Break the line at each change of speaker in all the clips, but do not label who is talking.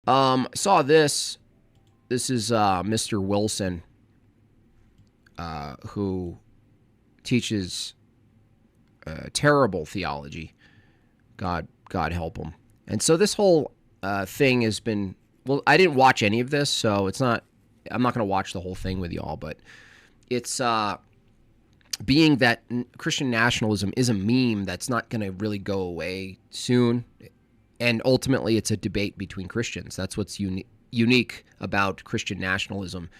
Saw this. This is Mr. Wilson, who teaches terrible theology. God help him. And so this whole thing has been, well, I didn't watch any of this, so I'm not going to watch the whole thing with y'all, but it's being that Christian nationalism is a meme that's not going to really go away soon. And ultimately, it's a debate between Christians. That's what's unique about Christian nationalism,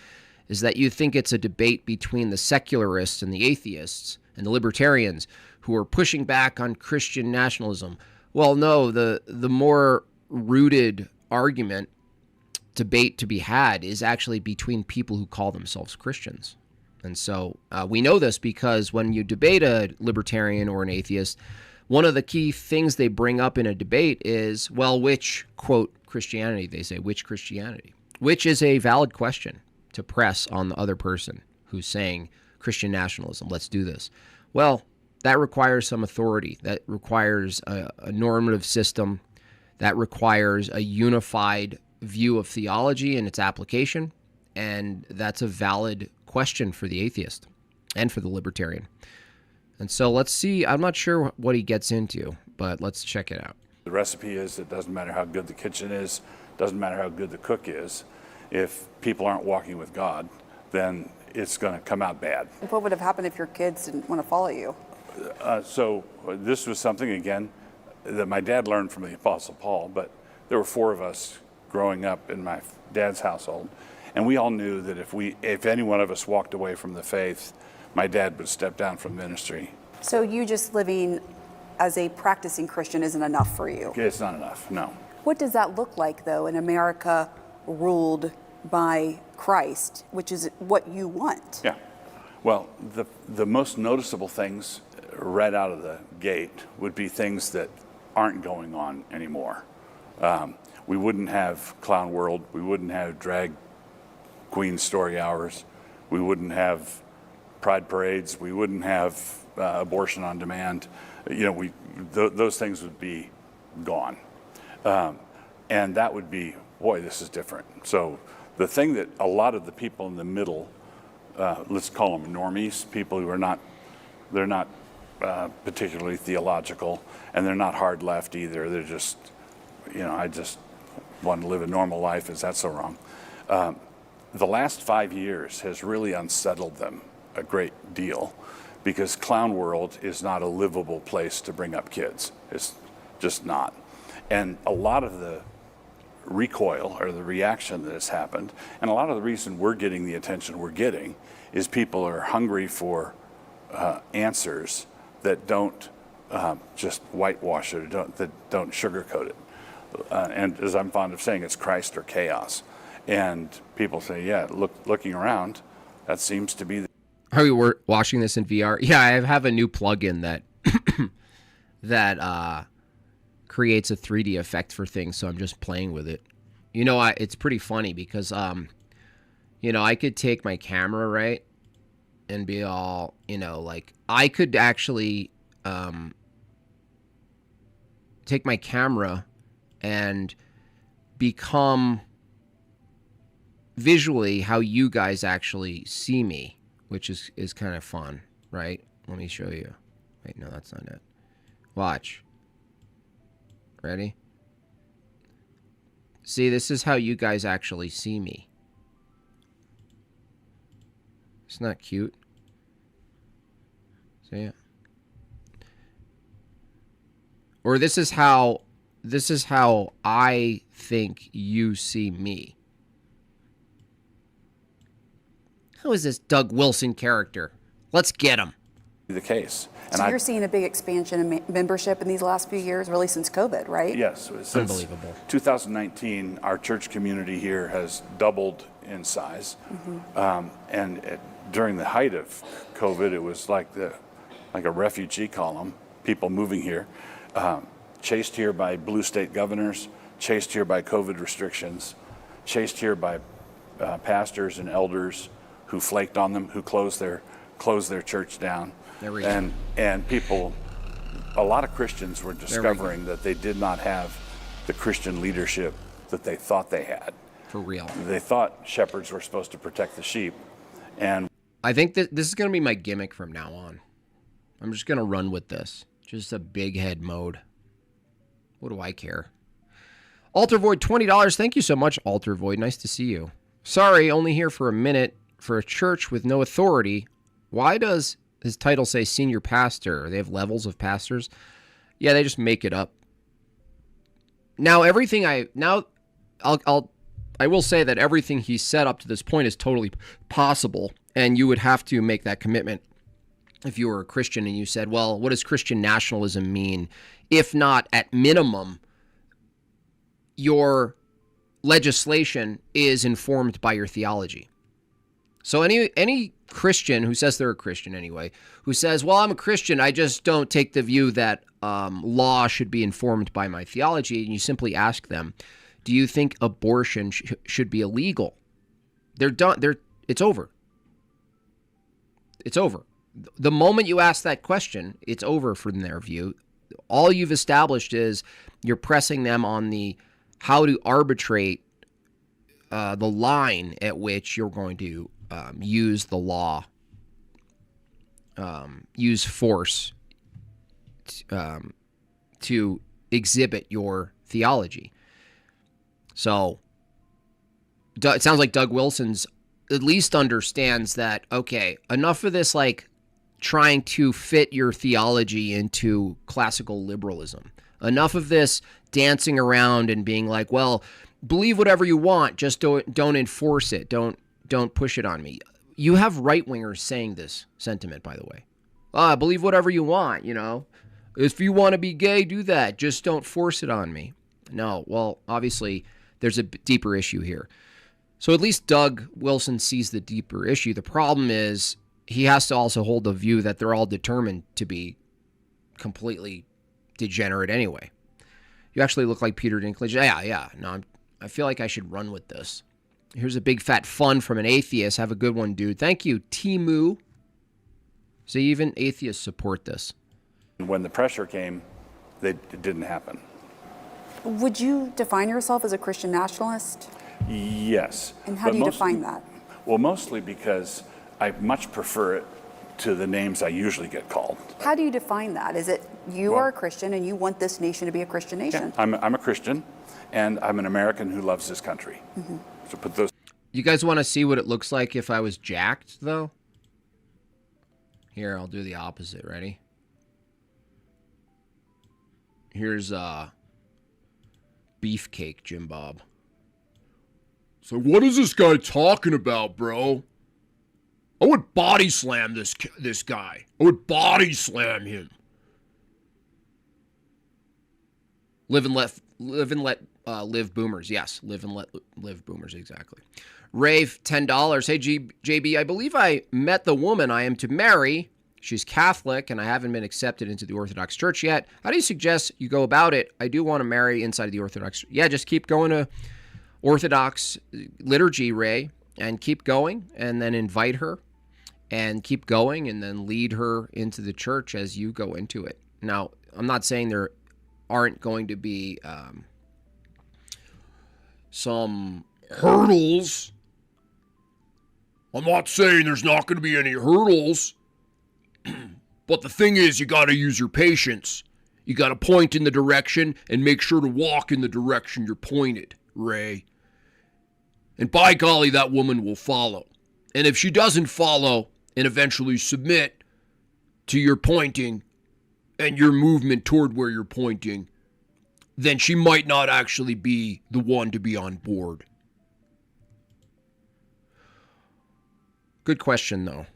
is that you think it's a debate between the secularists and the atheists and the libertarians who are pushing back on Christian nationalism. Well, no, the more rooted argument, debate to be had is actually between people who call themselves Christians. And so we know this because when you debate a libertarian or an atheist, one of the key things they bring up in a debate is, well, which, quote, Christianity, they say, which Christianity? Which is a valid question to press on the other person who's saying Christian nationalism, let's do this. Well, that requires some authority. That requires a normative system. That requires a unified view of theology and its application. And that's a valid question for the atheist and for the libertarian. And so let's see. I'm not sure what he gets into, but let's check it out.
The recipe is it doesn't matter how good the kitchen is, doesn't matter how good the cook is. If people aren't walking with God, then it's going to come out bad.
What would have happened if your kids didn't want to follow you?
So this was something, again, that my dad learned from the Apostle Paul, but there were 4 of us growing up in my dad's household, and we all knew that if any one of us walked away from the faith, my dad would step down from ministry.
So you just living as a practicing Christian isn't enough for you?
It's not enough, no.
What does that look like, though, in America ruled by Christ, which is what you want?
Yeah. Well, the most noticeable things right out of the gate would be things that aren't going on anymore. We wouldn't have Clown World. We wouldn't have drag queen story hours. We wouldn't have pride parades. We wouldn't have abortion on demand. Those things would be gone. And that would be, boy, this is different. So the thing that a lot of the people in the middle, let's call them normies, people who are they're not particularly theological, and they're not hard left either. They're just, I just want to live a normal life. Is that so wrong? The last 5 years has really unsettled them a great deal, because Clown World is not a livable place to bring up kids. It's just not. And a lot of the recoil or the reaction that has happened, and a lot of the reason we're getting the attention we're getting, is people are hungry for answers that don't just whitewash it, or that don't sugarcoat it. And as I'm fond of saying, it's Christ or chaos. And people say, yeah, looking around, that seems to be.
Are we watching this in VR? Yeah, I have a new plugin that that creates a 3D effect for things, so I'm just playing with it. It's pretty funny because, I could take my camera, right, and be all, like, I could actually take my camera and become visually how you guys actually see me, which is kind of fun, right? Let me show you. Wait, no, that's not it. Watch. Ready? See, this is how you guys actually see me. It's not cute. See it? Or this is how I think you see me. Who is this Doug Wilson character? Let's get him.
The case.
And so you're seeing a big expansion in membership in these last few years, really since COVID, right?
Yes. Since
unbelievable.
2019, our church community here has doubled in size. Mm-hmm. During the height of COVID, it was like a refugee column, people moving here, chased here by blue state governors, chased here by COVID restrictions, chased here by pastors and elders who flaked on them, who closed their church down. And people, a lot of Christians were discovering that they did not have the Christian leadership that they thought they had.
For real.
They thought shepherds were supposed to protect the sheep, and
I think that this is going to be my gimmick from now on. I'm just going to run with this. Just a big head mode. What do I care? Alter Void, $20. Thank you so much, Alter Void. Nice to see you. Sorry, only here for a minute. For a church with no authority, why does his title say senior pastor? They have levels of pastors. Yeah, they just make it up. Now I will say that everything he said up to this point is totally possible, and you would have to make that commitment if you were a Christian and you said, well, what does Christian nationalism mean? If not, at minimum, your legislation is informed by your theology. So any Christian who says they're a Christian anyway, who says, well, I'm a Christian, I just don't take the view that law should be informed by my theology, and you simply ask them, do you think abortion should be illegal? They're done. It's over. It's over. The moment you ask that question, it's over from their view. All you've established is you're pressing them on the how to arbitrate the line at which you're going to use the law, use force to exhibit your theology. So it sounds like Doug Wilson's at least understands that, okay, enough of this like trying to fit your theology into classical liberalism. Enough of this dancing around and being like, well, believe whatever you want, just don't enforce it. Don't push it on me. You have right-wingers saying this sentiment, by the way. Believe whatever you want, you know. If you want to be gay, do that. Just don't force it on me. No, well, obviously, there's a deeper issue here. So at least Doug Wilson sees the deeper issue. The problem is he has to also hold the view that they're all determined to be completely degenerate anyway. You actually look like Peter Dinklage. Yeah. No, I feel like I should run with this. Here's a big fat fun from an atheist. Have a good one, dude. Thank you, Timu. See, even atheists support this.
when the pressure came, it didn't happen.
Would you define yourself as a Christian nationalist?
Yes.
And how do you define that?
Well, mostly because I much prefer it to the names I usually get called.
How do you define that? Is it you are a Christian and you want this nation to be a Christian nation?
Yeah, I'm a Christian, and I'm an American who loves this country. Mm-hmm. So put those.
You guys want to see what it looks like if I was jacked, though? Here, I'll do the opposite. Ready? Here's Beefcake Jimbob. So what is this guy talking about, bro? I would body slam this guy. I would body slam him. Live and let live boomers. Yes, live and let live boomers, exactly. Rave, $10. Hey, JB, I believe I met the woman I am to marry. She's Catholic, and I haven't been accepted into the Orthodox Church yet. How do you suggest you go about it? I do want to marry inside of the Orthodox. Yeah, just keep going to Orthodox liturgy, Ray, and keep going, and then invite her, and keep going, and then lead her into the church as you go into it. Now, I'm not saying there aren't going to be some hurdles. I'm not saying there's not going to be any hurdles. But the thing is, you got to use your patience. You got to point in the direction and make sure to walk in the direction you're pointed, Ray. And by golly, that woman will follow. And if she doesn't follow and eventually submit to your pointing and your movement toward where you're pointing, then she might not actually be the one to be on board. Good question, though.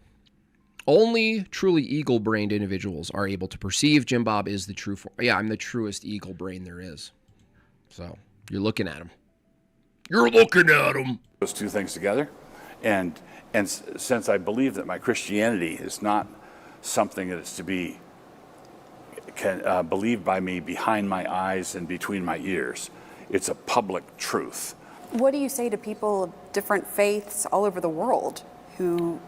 Only truly eagle-brained individuals are able to perceive Jimbob is the true form. Yeah, I'm the truest eagle brain there is. So, you're looking at him. You're looking at him.
Those two things together. And since I believe that my Christianity is not something that is to be believed by me behind my eyes and between my ears, it's a public truth.
What do you say to people of different faiths all over the world who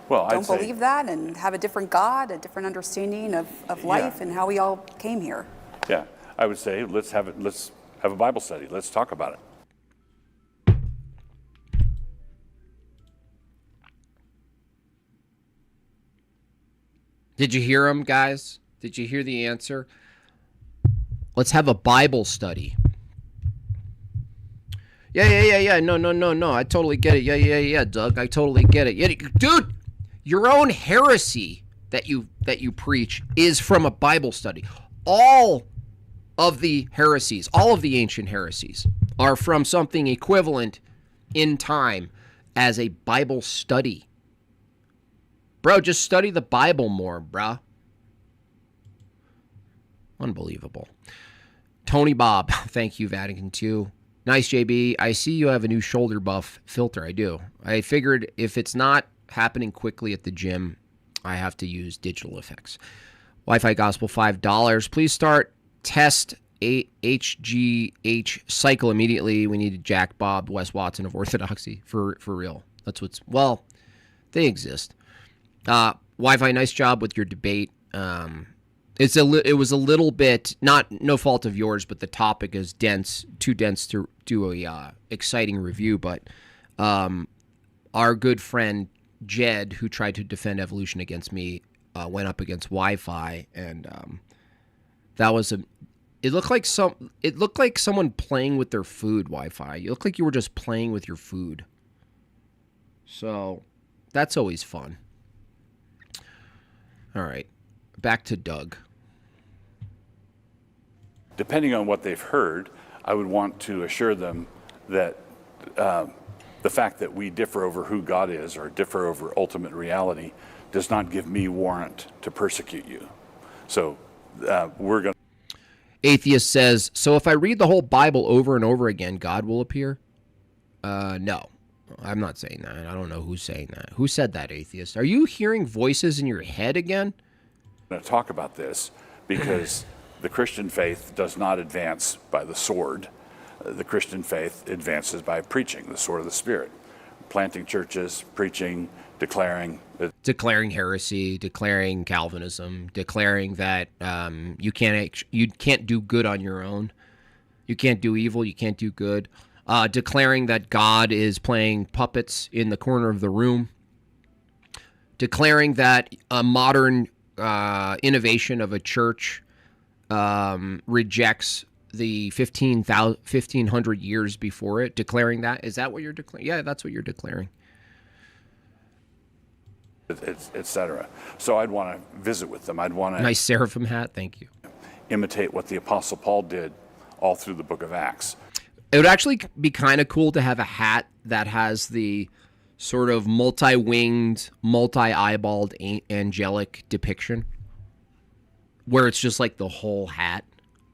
don't believe that and have a different God, a different understanding of life and how we all came here?
Yeah, I would say let's have a Bible study. Let's talk about it.
Did you hear him, guys? Did you hear the answer? Let's have a Bible study. Yeah. No. I totally get it. Yeah, Doug. I totally get it. Yeah, dude, your own heresy that you preach is from a Bible study. All of the heresies, all of the ancient heresies, are from something equivalent in time as a Bible study. Bro, just study the Bible more, bro. Unbelievable. Tony Bob, thank you, Vatican II. Nice, JB. I see you have a new shoulder buff filter. I do. I figured if it's not happening quickly at the gym, I have to use digital effects. Wi-Fi Gospel, $5. Please start test HGH cycle immediately. We need Jack Bob, Wes Watson of Orthodoxy for real. That's what's, well, they exist. Wi-Fi, nice job with your debate. It was a little bit, no fault of yours, but the topic is too dense to do a exciting review. But our good friend Jed, who tried to defend evolution against me, went up against Wi-Fi, and that was it looked like someone playing with their food. Wi-Fi. You look like you were just playing with your food. So that's always fun. All right, back to Doug.
Depending on what they've heard, I would want to assure them that the fact that we differ over who God is or differ over ultimate reality does not give me warrant to persecute you. So we're going to...
Atheist says, so if I read the whole Bible over and over again, God will appear? No, I'm not saying that. I don't know who's saying that. Who said that, Atheist? Are you hearing voices in your head again?
I'm going to talk about this because the Christian faith does not advance by the sword. The Christian faith advances by preaching, the sword of the Spirit. Planting churches, preaching, declaring
heresy, declaring Calvinism, declaring that you can't do good on your own. You can't do evil, you can't do good. Declaring that God is playing puppets in the corner of the room. Declaring that a modern innovation of a church rejects the 1,500 years before it. Declaring that. Is that what you're declaring? Yeah, that's what you're declaring.
Etc. So I'd want to visit with them. I'd want to...
Nice seraphim hat. Thank you.
Imitate what the Apostle Paul did all through the book of Acts.
It would actually be kind of cool to have a hat that has the sort of multi-winged, multi-eyeballed angelic depiction, where it's just like the whole hat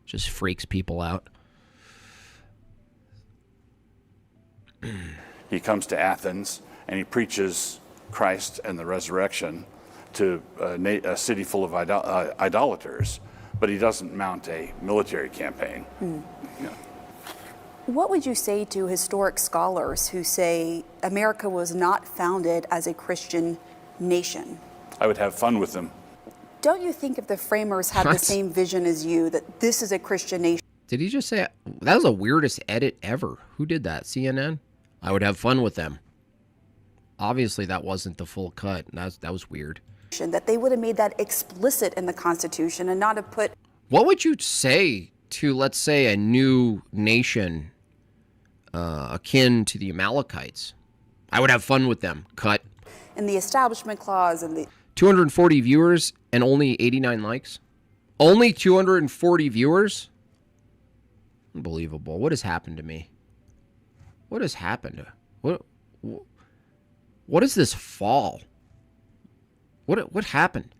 just freaks people out.
He comes to Athens and he preaches Christ and the resurrection to a city full of idolaters, but he doesn't mount a military campaign. Yeah.
What would you say to historic scholars who say America was not founded as a Christian nation?
I would have fun with them.
Don't you think if the framers had the same vision as you, that this is a Christian nation?
Did he just say that was the weirdest edit ever? Who did that? CNN? I would have fun with them. Obviously, that wasn't the full cut. That was weird.
That they would have made that explicit in the Constitution and not have put...
What would you say to, let's say, a new nation akin to the Amalekites? I would have fun with them. Cut.
And the Establishment Clause and the...
240 viewers and only 89 likes? Only 240 viewers? Unbelievable. What has happened to me? What has happened? What is this fall? What happened?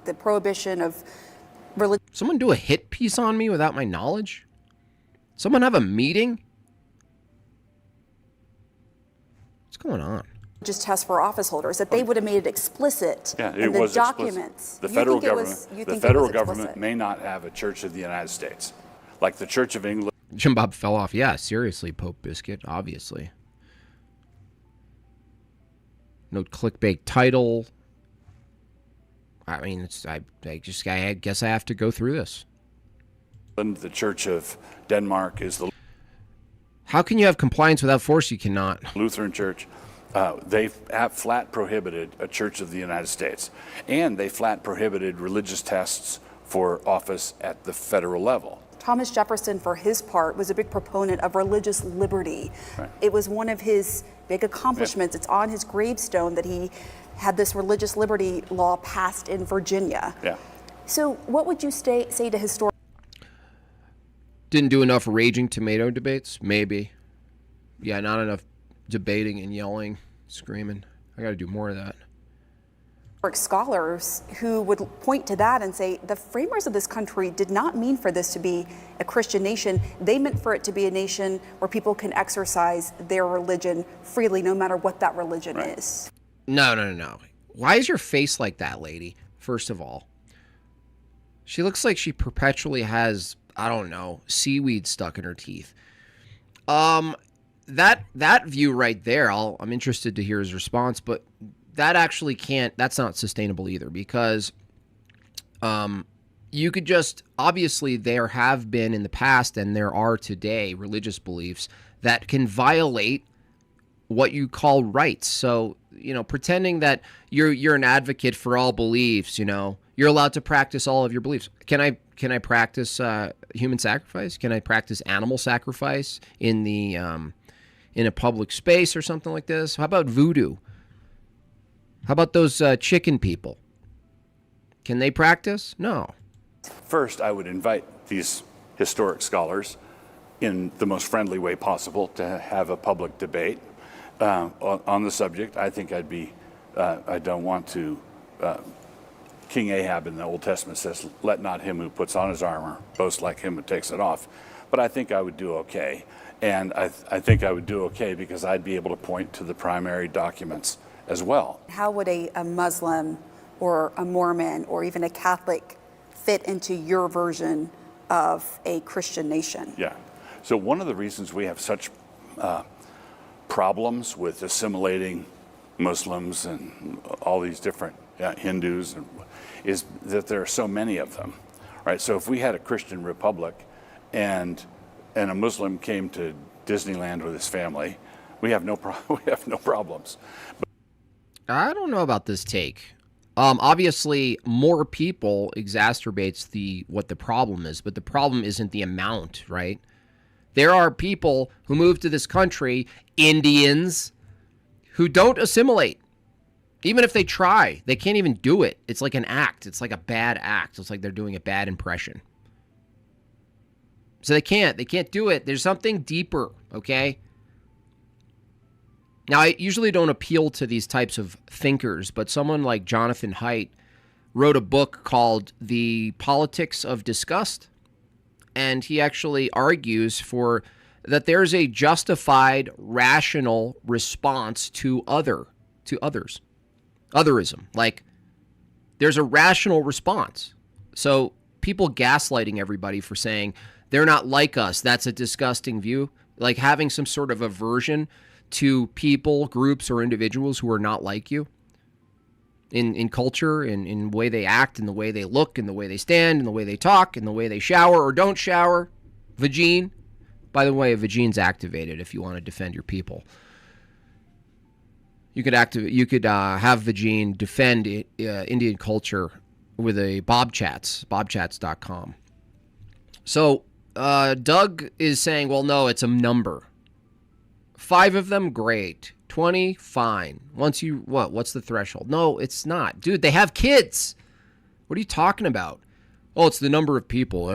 The prohibition of religion.
Someone do a hit piece on me without my knowledge? Someone have a meeting? What's going on?
Just tests for office holders, that they would have made it explicit in the documents.
The federal government may not have a Church of the United States, like the Church of England.
Jimbob fell off. Yeah, seriously, Pope Biscuit, obviously. No clickbait title. I mean, I guess I have to go through this.
The Church of Denmark is the...
How can you have compliance without force? You cannot.
Lutheran Church. They have flat prohibited a Church of the United States, and they flat prohibited religious tests for office at the federal level.
Thomas Jefferson, for his part, was a big proponent of religious liberty.
Right.
It was one of his big accomplishments. Yeah. It's on his gravestone that he had this religious liberty law passed in Virginia.
Yeah.
So what would you say to historians?
Didn't do enough raging tomato debates? Maybe. Yeah, not enough debating and yelling, screaming. I got to do more of that.
Scholars who would point to that and say the framers of this country did not mean for this to be a Christian nation. They meant for it to be a nation where people can exercise their religion freely, no matter what that religion is.
No. Why is your face like that, lady? First of all, she looks like she perpetually has, I don't know, seaweed stuck in her teeth. That view right there, I'm interested to hear his response, but that actually that's not sustainable either, because you could just, obviously there have been in the past and there are today religious beliefs that can violate what you call rights. So, pretending that you're an advocate for all beliefs, you're allowed to practice all of your beliefs. Can I practice human sacrifice? Can I practice animal sacrifice in a public space or something like this? How about voodoo? How about those chicken people? Can they practice? No.
First, I would invite these historic scholars in the most friendly way possible to have a public debate on the subject. I think I don't want to, King Ahab in the Old Testament says, let not him who puts on his armor boast like him who takes it off. But I think I would do okay. And I think I would do okay because I'd be able to point to the primary documents as well.
How would a Muslim or a Mormon or even a Catholic fit into your version of a Christian nation?
Yeah. So one of the reasons we have such problems with assimilating Muslims and all these different Hindus is that there are so many of them, right? So if we had a Christian republic and a Muslim came to Disneyland with his family, we have no problems.
I don't know about this take. Obviously, more people exacerbates what the problem is, but the problem isn't the amount, right? There are people who move to this country, Indians, who don't assimilate. Even if they try, they can't even do it. It's like an act. It's like a bad act. It's like they're doing a bad impression. So they can't do it. There's something deeper, okay? Now, I usually don't appeal to these types of thinkers, but someone like Jonathan Haidt wrote a book called The Politics of Disgust, and he actually argues for that there's a justified, rational response to others. Otherism. Like, there's a rational response. So people gaslighting everybody for saying they're not like us, that's a disgusting view. Like having some sort of aversion to people, groups, or individuals who are not like you in culture, in the way they act, in the way they look, in the way they stand, in the way they talk, in the way they shower or don't shower. Vagine. By the way, a vagine's activated if you want to defend your people. You could have Vagine defend Indian culture with a bobchats.com. So Doug is saying, well, no, it's a number. 5 of them, great. 20, fine. Once you, what's the threshold? No, it's not. Dude, they have kids. What are you talking about? Oh, it's the number of people.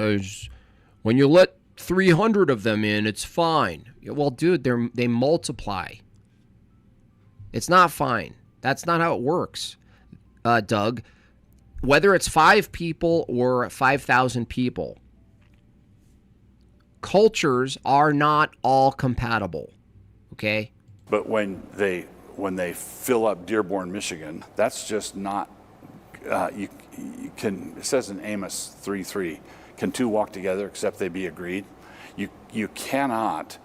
When you let 300 of them in, it's fine. Well, dude, they multiply. It's not fine. That's not how it works, Doug. Whether it's 5 people or 5,000 people, cultures are not all compatible. Okay?
But when they fill up Dearborn, Michigan, that's just not. You can. It says in Amos 3:3, can 2 walk together except they be agreed? You cannot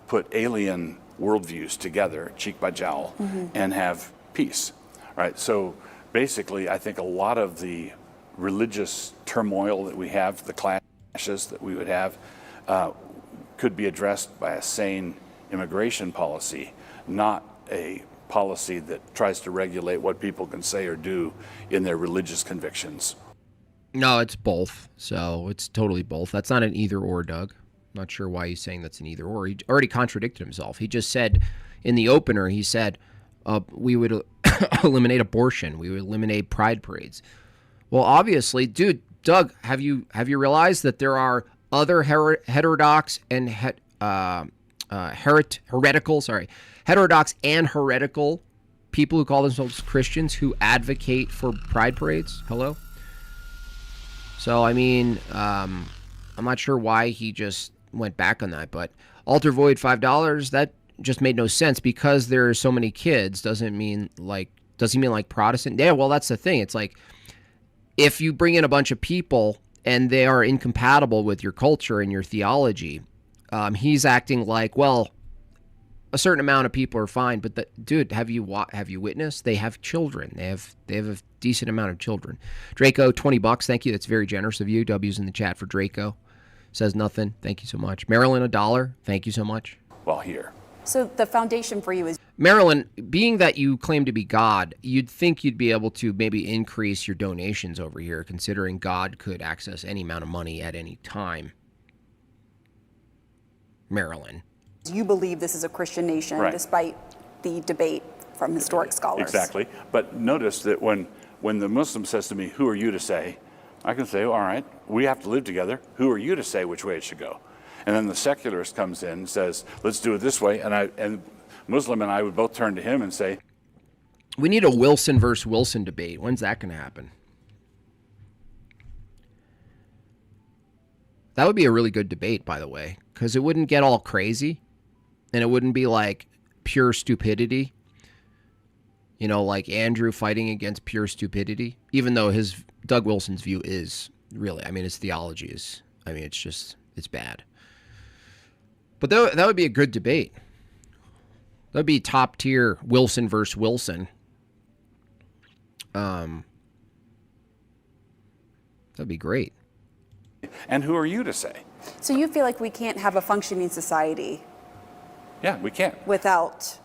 put alien worldviews together, cheek by jowl, and have peace, right? So basically, I think a lot of the religious turmoil that we have, the clashes that we would have, could be addressed by a sane immigration policy, not a policy that tries to regulate what people can say or do in their religious convictions.
No, it's both. So it's totally both. That's not an either or, Doug. Not sure why he's saying that's an either or. He already contradicted himself. He just said in the opener, he said we would eliminate abortion. We would eliminate pride parades. Well, obviously, dude, Doug, have you realized that there are other heterodox and heterodox and heretical people who call themselves Christians who advocate for pride parades? Hello? So, I mean, I'm not sure why he just went back on that, but Alter Void $5, that just made no sense. Because there are so many kids does he mean like Protestant? Yeah, well, that's the thing. It's like, if you bring in a bunch of people and they are incompatible with your culture and your theology, he's acting like, well, a certain amount of people are fine, but dude, have you witnessed? They have children. They have a decent amount of children. Draco, $20. Thank you. That's very generous of you. W's in the chat for Draco. Says nothing. Thank you so much. Marilyn, $1. Thank you so much.
Well, here.
So the foundation for you is...
Marilyn, being that you claim to be God, you'd think you'd be able to maybe increase your donations over here, considering God could access any amount of money at any time. Marilyn.
You believe this is a Christian nation,
right,
despite the debate from historic scholars.
Exactly. But notice that when the Muslim says to me, who are you to say? I can say, all right, we have to live together. Who are you to say which way it should go? And then the secularist comes in and says, let's do it this way. And Muslim and I would both turn to him and say,
we need a Wilson versus Wilson debate. When's that going to happen? That would be a really good debate, by the way, because it wouldn't get all crazy and it wouldn't be like pure stupidity. You know, like Andrew fighting against pure stupidity, even though Doug Wilson's view is really, I mean, his theology is, I mean, it's bad. But that would be a good debate. That would be top tier Wilson versus Wilson. That'd be great.
And who are you to say?
So you feel like we can't have a functioning society?
Yeah, we can.
Without...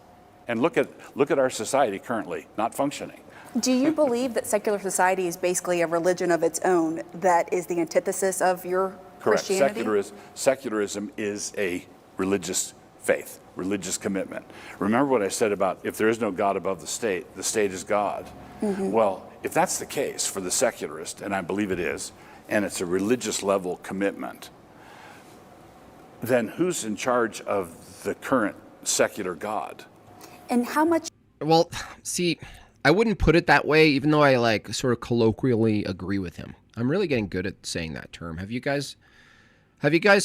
And look at our society currently, not functioning.
Do you believe that secular society is basically a religion of its own that is the antithesis of your
Correct.
Christianity?
Secularism is a religious faith, religious commitment. Remember what I said about if there is no God above the state is God. Mm-hmm. Well, if that's the case for the secularist, and I believe it is, and it's a religious level commitment, then who's in charge of the current secular God?
And how much...
Well, see, I wouldn't put it that way, even though I like sort of colloquially agree with him. I'm really getting good at saying that term. Have you guys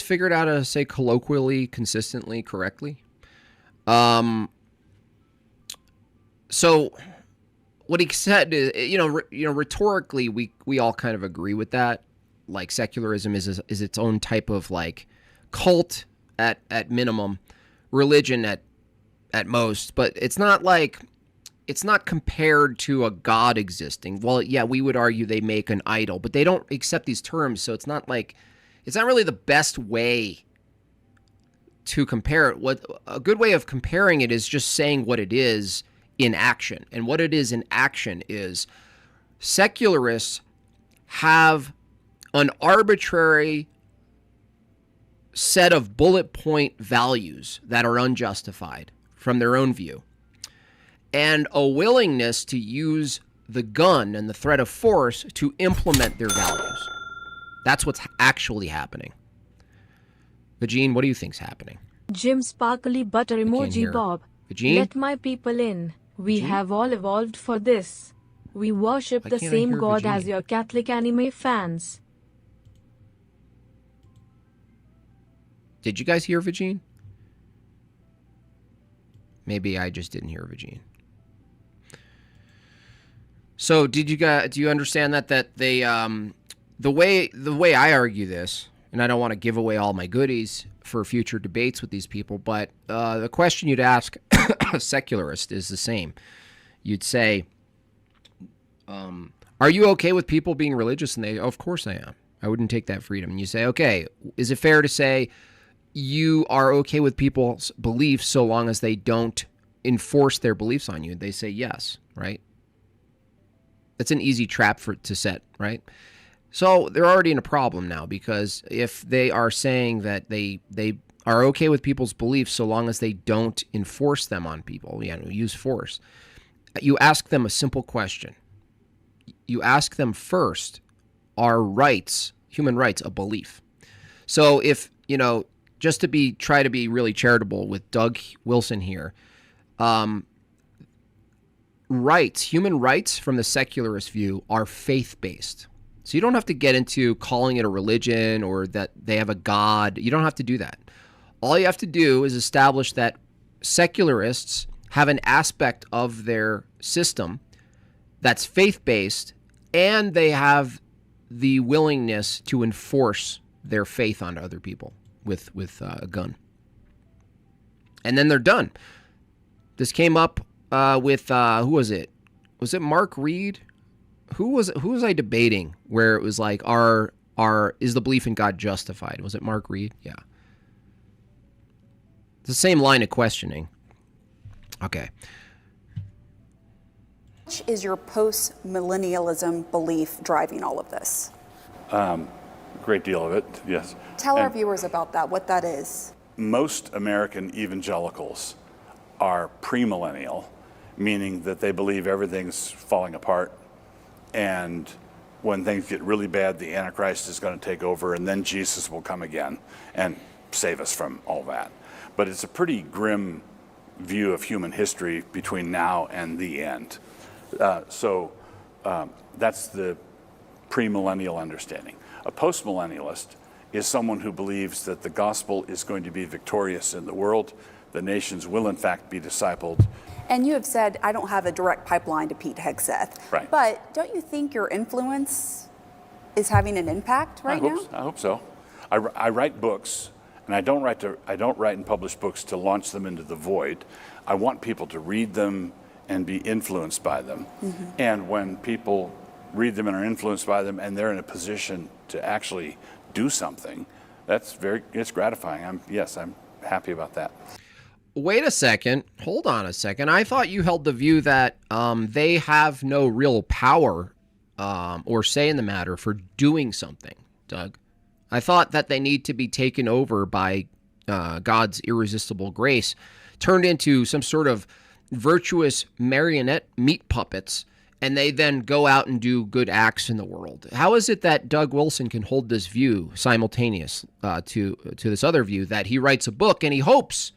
figured out how to say colloquially, consistently, correctly? So what he said is, rhetorically, we all kind of agree with that. Like secularism is its own type of like cult at minimum, religion at most, but it's not compared to a God existing. Well, yeah, we would argue they make an idol, but they don't accept these terms, so it's not really the best way to compare it. What a good way of comparing it is just saying what it is in action. And what it is in action is secularists have an arbitrary set of bullet point values that are unjustified from their own view, and a willingness to use the gun and the threat of force to implement their values. That's what's actually happening. Vagine, what do you think's happening?
Jim Sparkly Butter Emoji Bob.
Vagine?
Let my people in. We
Vagine?
have all evolved for this. We worship the same God
Vagine?
as your Catholic anime fans.
Did you guys hear Vagine? Maybe I just didn't hear Vagine. So do you understand that they the way I argue this, and I don't want to give away all my goodies for future debates with these people, but the question you'd ask a secularist is the same. You'd say, are you okay with people being religious? And they, of course I am. I wouldn't take that freedom. And you say, okay, is it fair to say you are okay with people's beliefs so long as they don't enforce their beliefs on you? They say yes, right? That's an easy trap to set, right? So they're already in a problem now, because if they are saying that they are okay with people's beliefs so long as they don't enforce them on people, use force, you ask them a simple question. You ask them first, are rights, human rights, a belief? So if, just to try to be really charitable with Doug Wilson here, human rights from the secularist view are faith-based. So you don't have to get into calling it a religion or that they have a God. You don't have to do that. All you have to do is establish that secularists have an aspect of their system that's faith-based, and they have the willingness to enforce their faith onto other people with a gun. And then they're done. This came up with who was it? Was it Mark Reed? Who was I debating where it was like, is the belief in God justified? Was it Mark Reed? Yeah. It's the same line of questioning. Okay.
Which is your post-millennialism belief driving all of this?
Great deal of it, yes.
Tell our viewers about that, what that is.
Most American evangelicals are premillennial, meaning that they believe everything's falling apart, and when things get really bad, the Antichrist is going to take over, and then Jesus will come again and save us from all that. But it's a pretty grim view of human history between now and the end. So that's the premillennial understanding. A postmillennialist is someone who believes that the gospel is going to be victorious in the world. The nations will, in fact, be discipled.
And you have said, I don't have a direct pipeline to Pete Hegseth.
Right.
But don't you think your influence is having an impact right now?
I hope so. I write books, and I don't write and publish books to launch them into the void. I want people to read them and be influenced by them. Mm-hmm. And when people read them and are influenced by them, and they're in a position to actually do something, it's gratifying. I'm happy about that.
Wait a second. Hold on a second. I thought you held the view that they have no real power or say in the matter for doing something, Doug. I thought that they need to be taken over by God's irresistible grace, turned into some sort of virtuous marionette meat puppets, and they then go out and do good acts in the world. How is it that Doug Wilson can hold this view simultaneous to this other view, that he writes a book and he hopes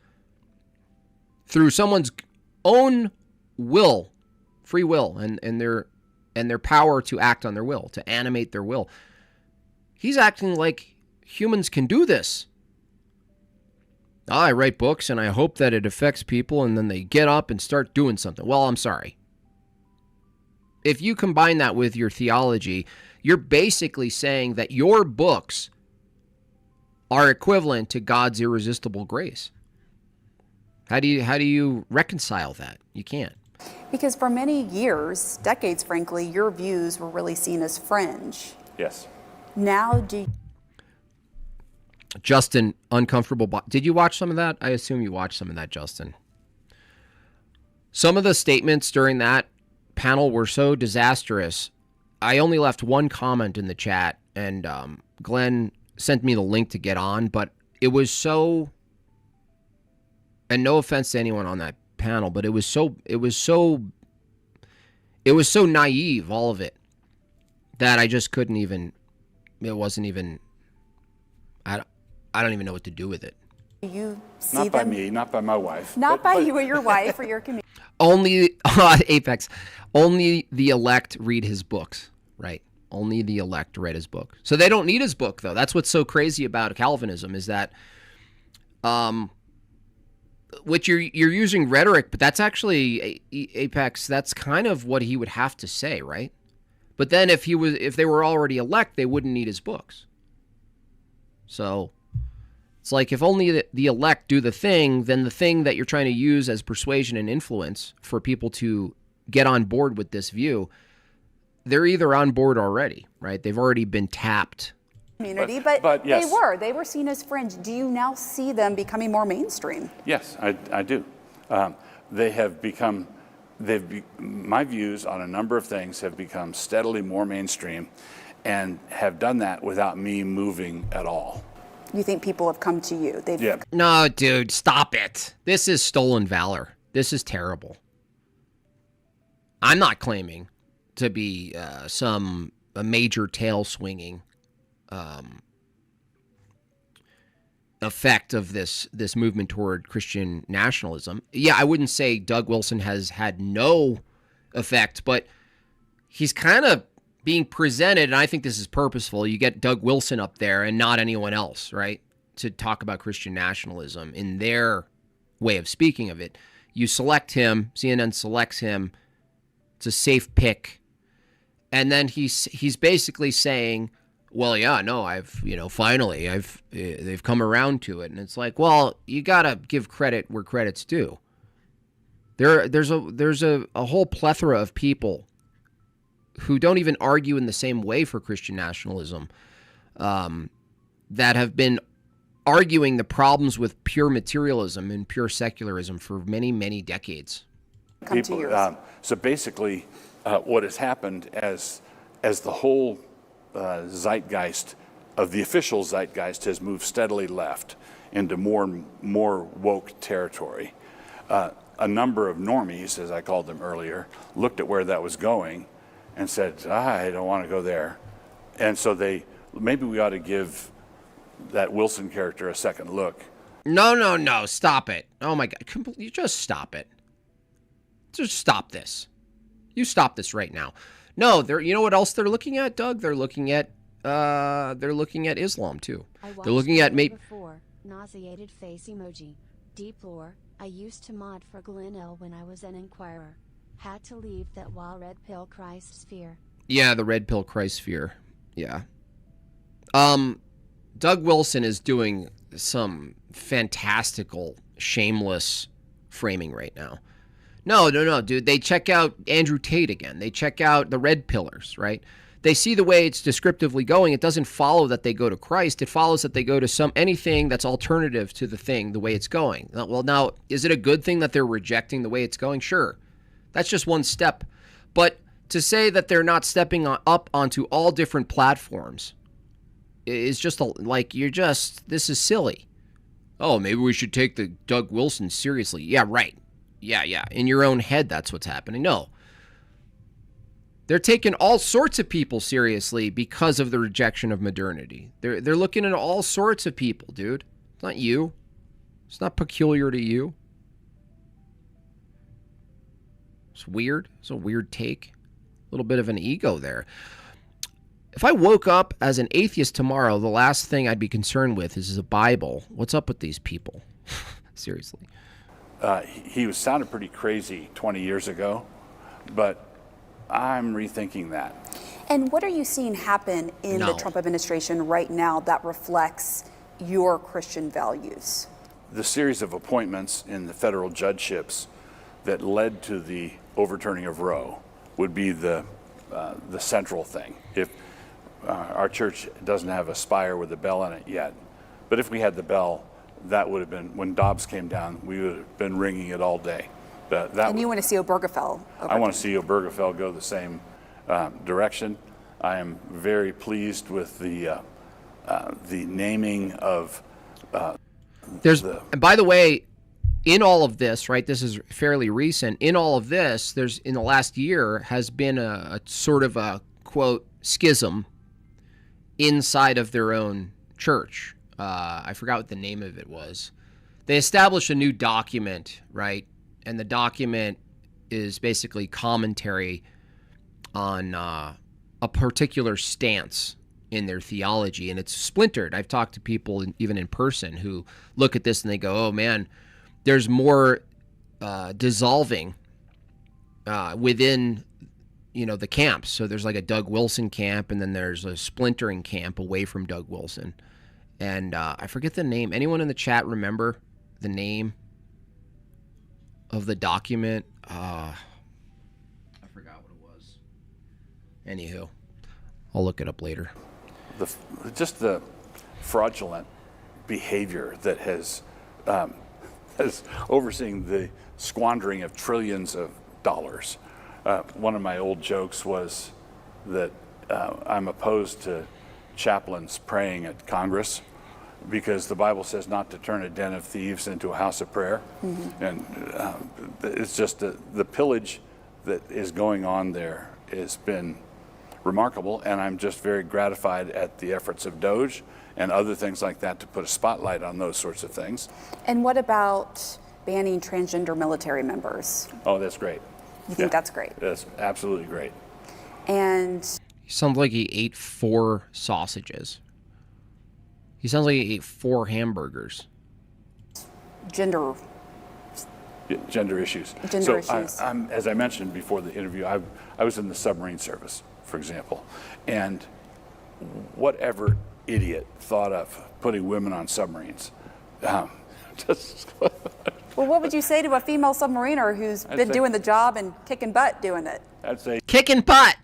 through someone's own will, free will, and their power to act on their will, to animate their will? He's acting like humans can do this. I write books and I hope that it affects people, and then they get up and start doing something. Well, I'm sorry. If you combine that with your theology, you're basically saying that your books are equivalent to God's irresistible grace. How do you reconcile that? You can't.
Because for many years, decades, frankly, your views were really seen as fringe.
Yes.
Now
Justin, uncomfortable. Did you watch some of that? I assume you watched some of that, Justin. Some of the statements during that panel were so disastrous. I only left one comment in the chat, and Glenn sent me the link to get on, but it was so, and no offense to anyone on that panel, but it was so naive, all of it, that I just couldn't even, it wasn't even, I don't even know what to do with it.
You see
not by me, not by my wife.
Not by you or your wife or your community.
Only, Apex, only the elect read his books, right? Only the elect read his book. So they don't need his book, though. That's what's so crazy about Calvinism, is that, which you're using rhetoric, but that's actually, Apex, that's kind of what he would have to say, right? But then if they were already elect, they wouldn't need his books. So it's like, if only the elect do the thing, then the thing that you're trying to use as persuasion and influence for people to get on board with this view, they're either on board already, right? They've already been tapped.
Community, but
yes.
They were seen as fringe. Do you now see them becoming more mainstream?
Yes, I do. they have become, my views on a number of things have become steadily more mainstream and have done that without me moving at all.
You think people have come to you?
Yeah.
No, dude, stop it. This is stolen valor. This is terrible. I'm not claiming to be a major tail swinging effect of this movement toward Christian nationalism. Yeah, I wouldn't say Doug Wilson has had no effect, but he's kind of being presented, and I think this is purposeful. You get Doug Wilson up there and not anyone else, right, to talk about Christian nationalism in their way of speaking of it. You select him, CNN selects him. It's a safe pick. And then he's basically saying, well, yeah, no, finally they've come around to it. And it's like, well, you got to give credit where credit's due. There's a whole plethora of people who don't even argue in the same way for Christian nationalism, that have been arguing the problems with pure materialism and pure secularism for many, many decades.
So basically, what has happened as the whole zeitgeist of the official zeitgeist has moved steadily left into more and more woke territory, a number of normies, as I called them earlier, looked at where that was going and said, I don't want to go there. And so maybe we ought to give that Wilson character a second look.
No, stop it. Oh my God, you just stop it. Just stop this. You stop this right now. No, you know what else they're looking at, Doug? They're looking at Islam too. They're looking at
before nauseated face emoji. Deep lore. I used to mod for Glen L when I was an Inquirer. Had to leave that while red pill Christ sphere.
Yeah, the red pill Christ sphere. Yeah. Doug Wilson is doing some fantastical, shameless framing right now. No, dude. They check out Andrew Tate again. They check out the red pillars, right? They see the way it's descriptively going. It doesn't follow that they go to Christ. It follows that they go to anything that's alternative to the way it's going. Well, now, is it a good thing that they're rejecting the way it's going? Sure. That's just one step. But to say that they're not stepping up onto all different platforms is just this is silly. Oh, maybe we should take the Doug Wilson seriously. Yeah, right. Yeah. In your own head, that's what's happening. No. They're taking all sorts of people seriously because of the rejection of modernity. They're looking at all sorts of people, dude. It's not you. It's not peculiar to you. It's weird. It's a weird take. A little bit of an ego there. If I woke up as an atheist tomorrow, the last thing I'd be concerned with is a Bible. What's up with these people? Seriously.
He sounded pretty crazy 20 years ago, but I'm rethinking that.
And what are you seeing happen in the Trump administration right now that reflects your Christian values?
The series of appointments in the federal judgeships that led to the overturning of Roe would be the central thing. If our church doesn't have a spire with a bell in it yet, but if we had the bell, that would have been, when Dobbs came down, we would have been ringing it all day.
And you want to see Obergefell?
I want to see Obergefell go the same direction. I am very pleased with the naming of
and by the way, in all of this, right, this is fairly recent. In all of this, in the last year has been a sort of a, quote, schism inside of their own church. I forgot what the name of it was. They established a new document, right? And the document is basically commentary on a particular stance in their theology, and it's splintered. I've talked to people, even in person, who look at this and they go, oh, man, there's more dissolving within, the camps. So there's like a Doug Wilson camp, and then there's a splintering camp away from Doug Wilson. And I forget the name. Anyone in the chat remember the name of the document? I forgot what it was. Anywho, I'll look it up later.
Just the fraudulent behavior that has as overseeing the squandering of trillions of dollars. One of my old jokes was that I'm opposed to chaplains praying at Congress because the Bible says not to turn a den of thieves into a house of prayer. And it's just the pillage that is going on there has been remarkable, and I'm just very gratified at the efforts of Doge and other things like that to put a spotlight on those sorts of things.
And what about banning transgender military members?
Oh, that's great.
You think that's great?
That's absolutely great.
And
He sounds like he ate 4 sausages. He sounds like he ate 4 hamburgers.
gender
Gender issues.
Gender issues.
I'm, as I mentioned before the interview, I was in the submarine service, for example, and whatever idiot thought of putting women on submarines. Just
Well, what would you say to a female submariner who's been doing the job and kicking butt doing it?
I'd say,
Kicking butt!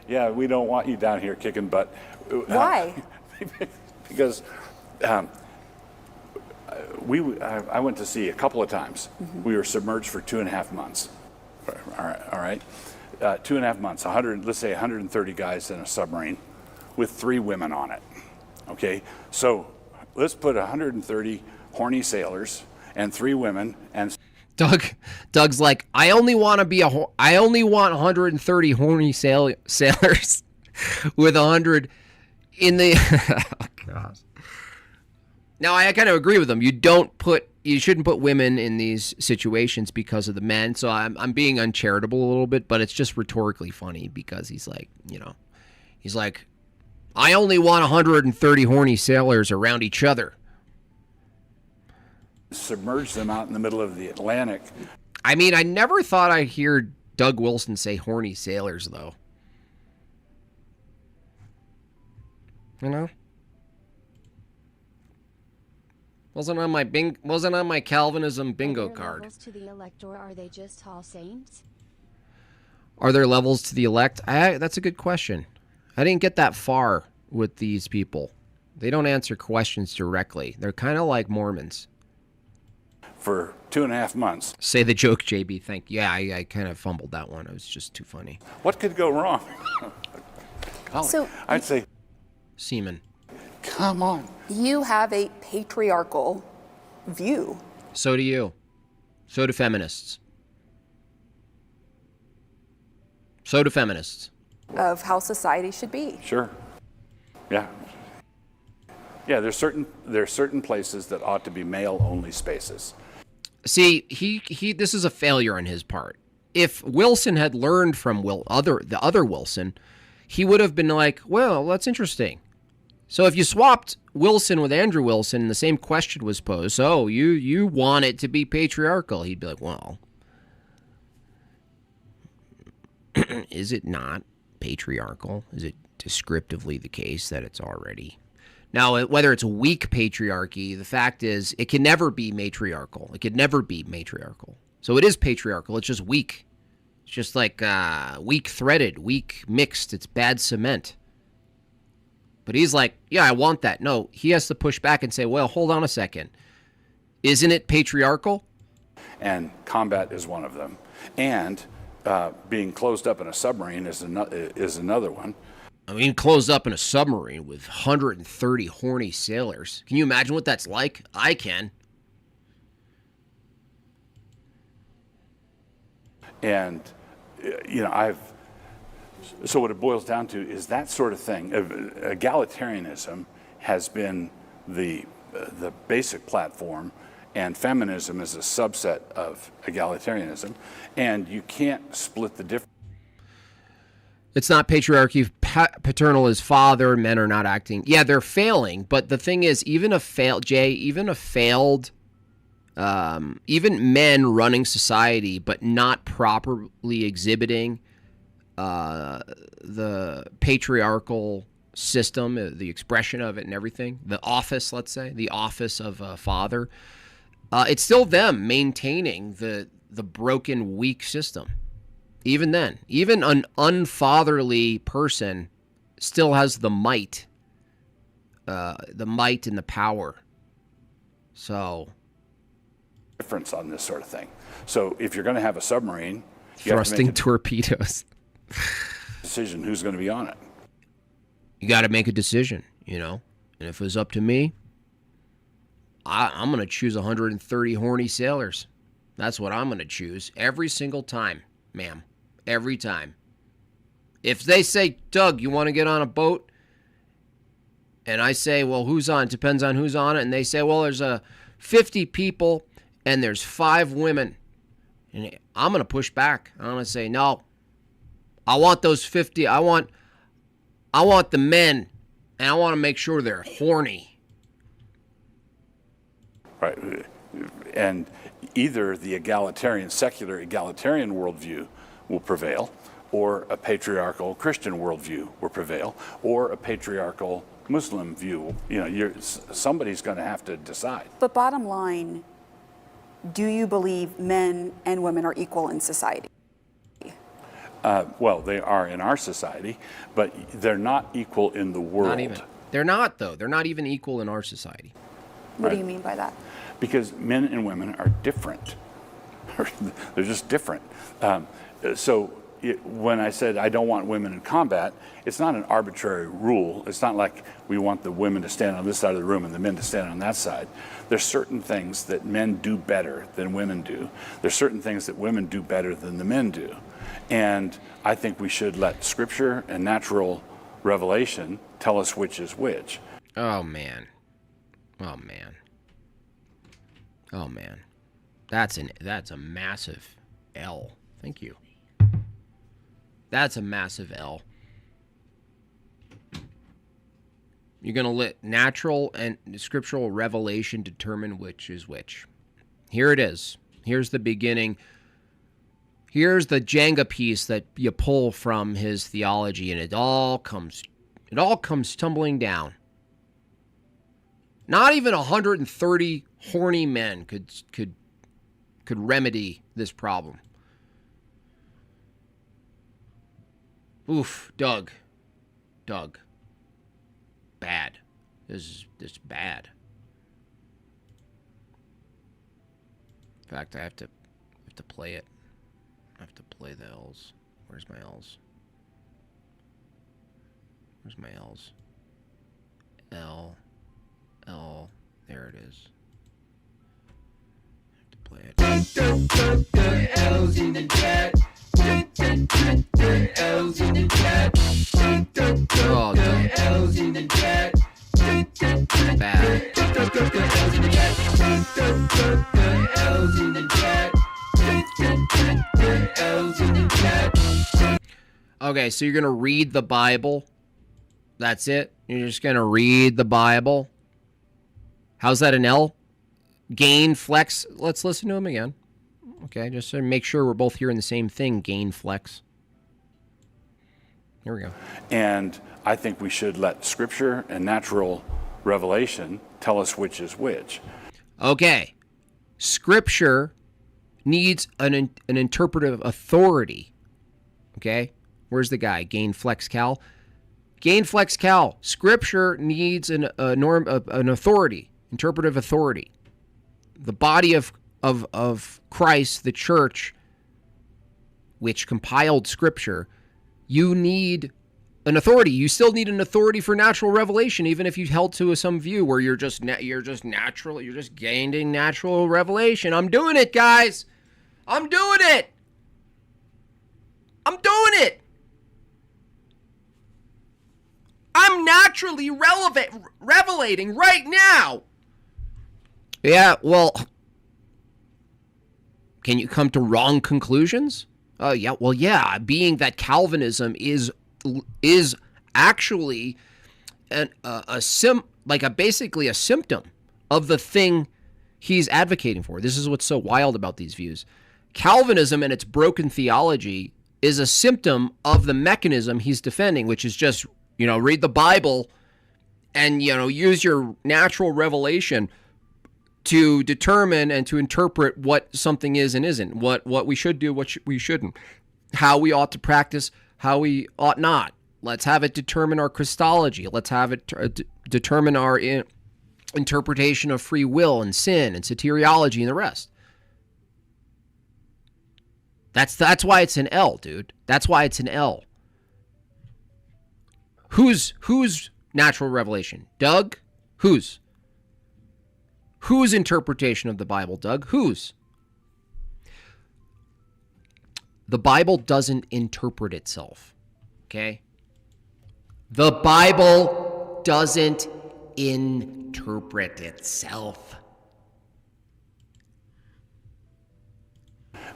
yeah, we don't want you down here kicking butt.
Why?
Because I went to sea a couple of times. We were submerged for 2.5 months. All right. 2.5 months, let's say 130 guys in a submarine with 3 women on it. Okay, so let's put 130 horny sailors and 3 women and.
Doug's like, I only want 130 horny sailors with 100 in the. Oh, gosh. Now I kind of agree with him. You shouldn't put women in these situations because of the men. So I'm being uncharitable a little bit, but it's just rhetorically funny because he's like, I only want 130 horny sailors around each other.
Submerge them out in the middle of the Atlantic.
I mean, I never thought I'd hear Doug Wilson say horny sailors, though. You know? Wasn't on my Calvinism bingo card.
Levels to the elect, or are they just all saints?
Are there levels to the elect? That's a good question. I didn't get that far with these people. They don't answer questions directly. They're kind of like Mormons.
For 2.5 months.
Say the joke, JB. Thank you. Yeah, I kind of fumbled that one. It was just too funny.
What could go wrong?
So
I'd say,
Seaman.
come on.
you have a patriarchal view.
So do you. So do feminists. So do feminists.
Of how society should be.
Sure. Yeah. Yeah, there's certain places that ought to be male-only spaces.
See, this is a failure on his part. If Wilson had learned from the other Wilson, he would have been like, well, that's interesting. So if you swapped Wilson with Andrew Wilson and the same question was posed, so you want it to be patriarchal, he'd be like, well, is it not patriarchal? Is it descriptively the case that it's already? Now, whether it's a weak patriarchy, the fact is it can never be matriarchal. It could never be matriarchal. So it is patriarchal. It's just weak. It's just like weak threaded, weak mixed. It's bad cement. But he's like, yeah, I want that. No, he has to push back and say, well, hold on a second. Isn't it patriarchal?
And combat is one of them. And being closed up in a submarine is another one.
I mean, closed up in a submarine with 130 horny sailors. Can you imagine what that's like? I can.
And, so what it boils down to is that sort of thing. Egalitarianism has been the basic platform, and feminism is a subset of egalitarianism. And you can't split the difference.
It's not patriarchy. Paternal is father. Men are not acting. Yeah, they're failing. But the thing is, even men running society, but not properly exhibiting the patriarchal system, the expression of it and everything, the office, let's say, the office of a father, it's still them maintaining the broken, weak system. Even then, even an unfatherly person still has the might and the power. So
difference on this sort of thing. So if you're going to have a submarine, you
thrusting
have to make
torpedoes.
a decision who's going to be on it.
You got to make a decision, you know. And if it was up to me, I'm going to choose 130 horny sailors. That's what I'm going to choose every single time, ma'am. Every time. If they say, Doug, you want to get on a boat? And I say, well, who's on? It depends on who's on it. And they say, well, there's 50 people and there's 5 women. And I'm going to push back. I'm going to say, no. I want those 50. I want the men. And I want to make sure they're horny.
Right. And either the secular egalitarian worldview will prevail, or a patriarchal Christian worldview will prevail, or a patriarchal Muslim view. You know, somebody's going to have to decide.
But bottom line, do you believe men and women are equal in society?
Well, they are in our society, but they're not equal in the world.
Not even. They're not, though. They're not even equal in our society.
What do you mean by that?
Because men and women are different. They're just different. When I said I don't want women in combat, it's not an arbitrary rule. It's not like we want the women to stand on this side of the room and the men to stand on that side. There's certain things that men do better than women do. There's certain things that women do better than the men do. And I think we should let Scripture and natural revelation tell us which is which.
Oh, man. Oh, man. Oh, man. That's a massive L. Thank you. That's a massive L. You're going to let natural and scriptural revelation determine which is which. Here it is. Here's the beginning. Here's the Jenga piece that you pull from his theology, and it all comes tumbling down. Not even 130 horny men could remedy this problem. Oof, Doug. Bad. This is bad. In fact, I have to play it. I have to play the L's. Where's my L's? Where's my L's? L. There it is. I have to play it. L's in the chat. L's in the chat. Oh, no. L's in the chat. Bad. L's in the chat. L's in the chat. Okay, so you're going to read the Bible. That's it? You're just going to read the Bible? How's that an L? Gain, flex. Let's listen to him again. Okay, just to make sure we're both hearing the same thing. Gain, flex. Here we go.
And I think we should let Scripture and natural revelation tell us which is which.
Okay. Scripture needs an interpretive authority. Okay? Where's the guy? Gain, flex, cal. Gain, flex, cal. Scripture needs an authority, interpretive authority. The body of Christ, the church, which compiled Scripture, you need an authority. You still need an authority for natural revelation, even if you held to some view where you're just gaining natural revelation. I'm doing it, guys. I'm doing it. I'm naturally revelating right now. Yeah, well, can you come to wrong conclusions? Yeah. Being that Calvinism is actually basically a symptom of the thing he's advocating for. This is what's so wild about these views. Calvinism and its broken theology is a symptom of the mechanism he's defending, which is just, read the Bible and, use your natural revelation to determine and to interpret what something is and isn't, what we should do, what we shouldn't, how we ought to practice, how we ought not. Let's have it determine our Christology. Let's have it determine our interpretation of free will and sin and soteriology and the rest. That's why it's an L, dude. That's why it's an L. Whose natural revelation? Doug? Whose interpretation of the Bible, Doug? Whose? The Bible doesn't interpret itself, okay? The Bible doesn't interpret itself.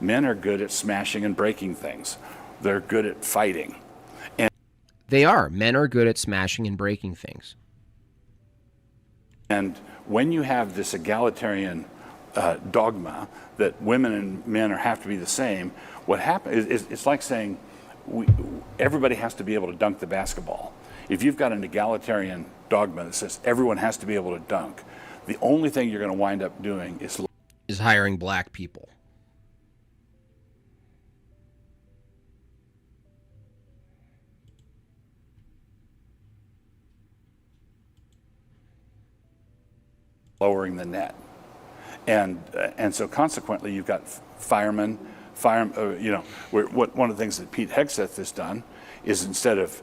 Men are good at smashing and breaking things. They're good at fighting.
They are. Men are good at smashing and breaking things.
And when you have this egalitarian dogma that women and men have to be the same, what happens is it's like saying everybody has to be able to dunk the basketball. If you've got an egalitarian dogma that says everyone has to be able to dunk, the only thing you're going to wind up doing is
hiring black people.
lowering the net. And so consequently, you've got firemen, one of the things that Pete Hegseth has done is instead of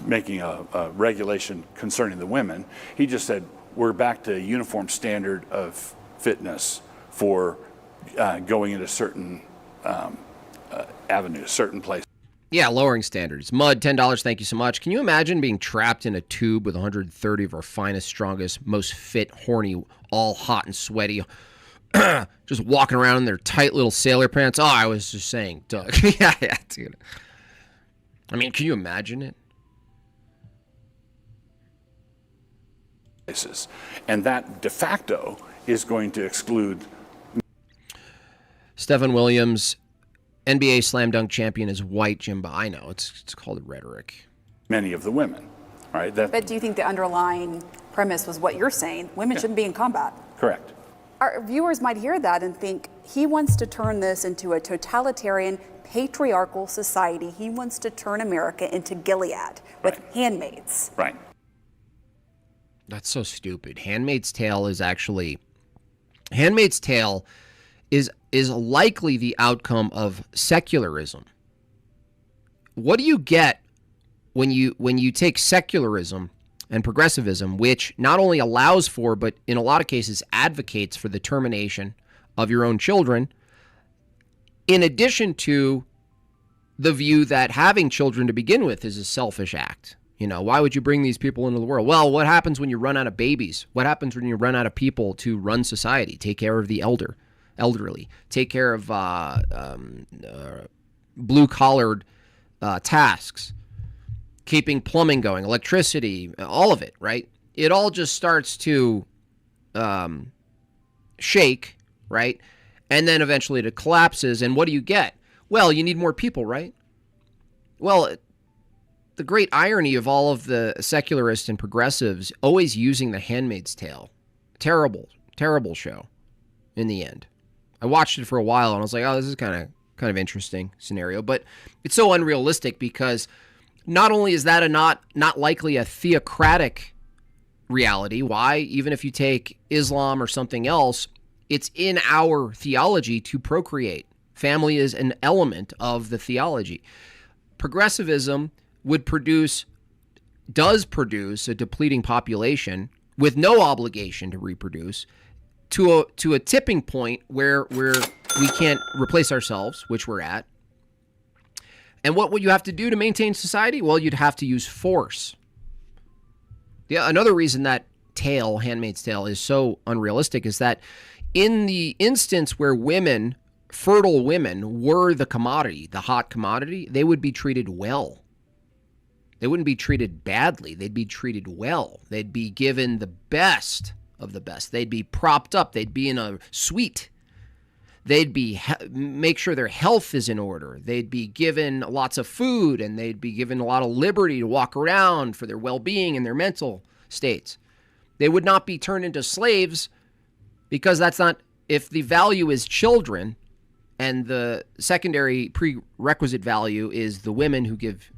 making a regulation concerning the women, he just said, we're back to a uniform standard of fitness for going into certain avenues, certain places.
Yeah, lowering standards. Mud, $10, thank you so much. Can you imagine being trapped in a tube with 130 of our finest, strongest, most fit, horny, all hot and sweaty, just walking around in their tight little sailor pants? Oh, I was just saying, Doug. yeah, dude. I mean, can you imagine it?
And that de facto is going to exclude.
Stephen Williams, NBA slam dunk champion, is white. Jimbob. I know, it's called rhetoric.
Many of the women, all right?
But do you think the underlying premise was what you're saying? Women shouldn't be in combat.
Correct.
Our viewers might hear that and think he wants to turn this into a totalitarian, patriarchal society. He wants to turn America into Gilead with handmaids.
Right.
That's so stupid. Handmaid's Tale is likely the outcome of secularism. What do you get when you take secularism and progressivism, which not only allows for, but in a lot of cases advocates for the termination of your own children, in addition to the view that having children to begin with is a selfish act? You know, why would you bring these people into the world? Well, what happens when you run out of babies? What happens when you run out of people to run society, take care of the elderly, take care of blue-collared tasks, keeping plumbing going, electricity, all of it, right? It all just starts to shake, right? And then eventually it collapses, and what do you get? Well, you need more people, right? Well, the great irony of all of the secularists and progressives always using The Handmaid's Tale. Terrible, terrible show in the end. I watched it for a while and I was like, oh, this is kind of interesting scenario. But it's so unrealistic because not only is that not likely a theocratic reality, why? Even if you take Islam or something else, it's in our theology to procreate. Family is an element of the theology. Progressivism does produce a depleting population with no obligation to reproduce to a tipping point where we can't replace ourselves, which we're at. And what would you have to do to maintain society? Well, you'd have to use force. Yeah, another reason that Handmaid's Tale, is so unrealistic is that in the instance where fertile women were the commodity, the hot commodity, they would be treated well. They wouldn't be treated badly. They'd be treated well. They'd be given the best of the best. They'd be propped up. They'd be in a suite. They'd be make sure their health is in order. They'd be given lots of food, and they'd be given a lot of liberty to walk around for their well-being and their mental states. They would not be turned into slaves, because that's not, if the value is children and the secondary prerequisite value is the women who give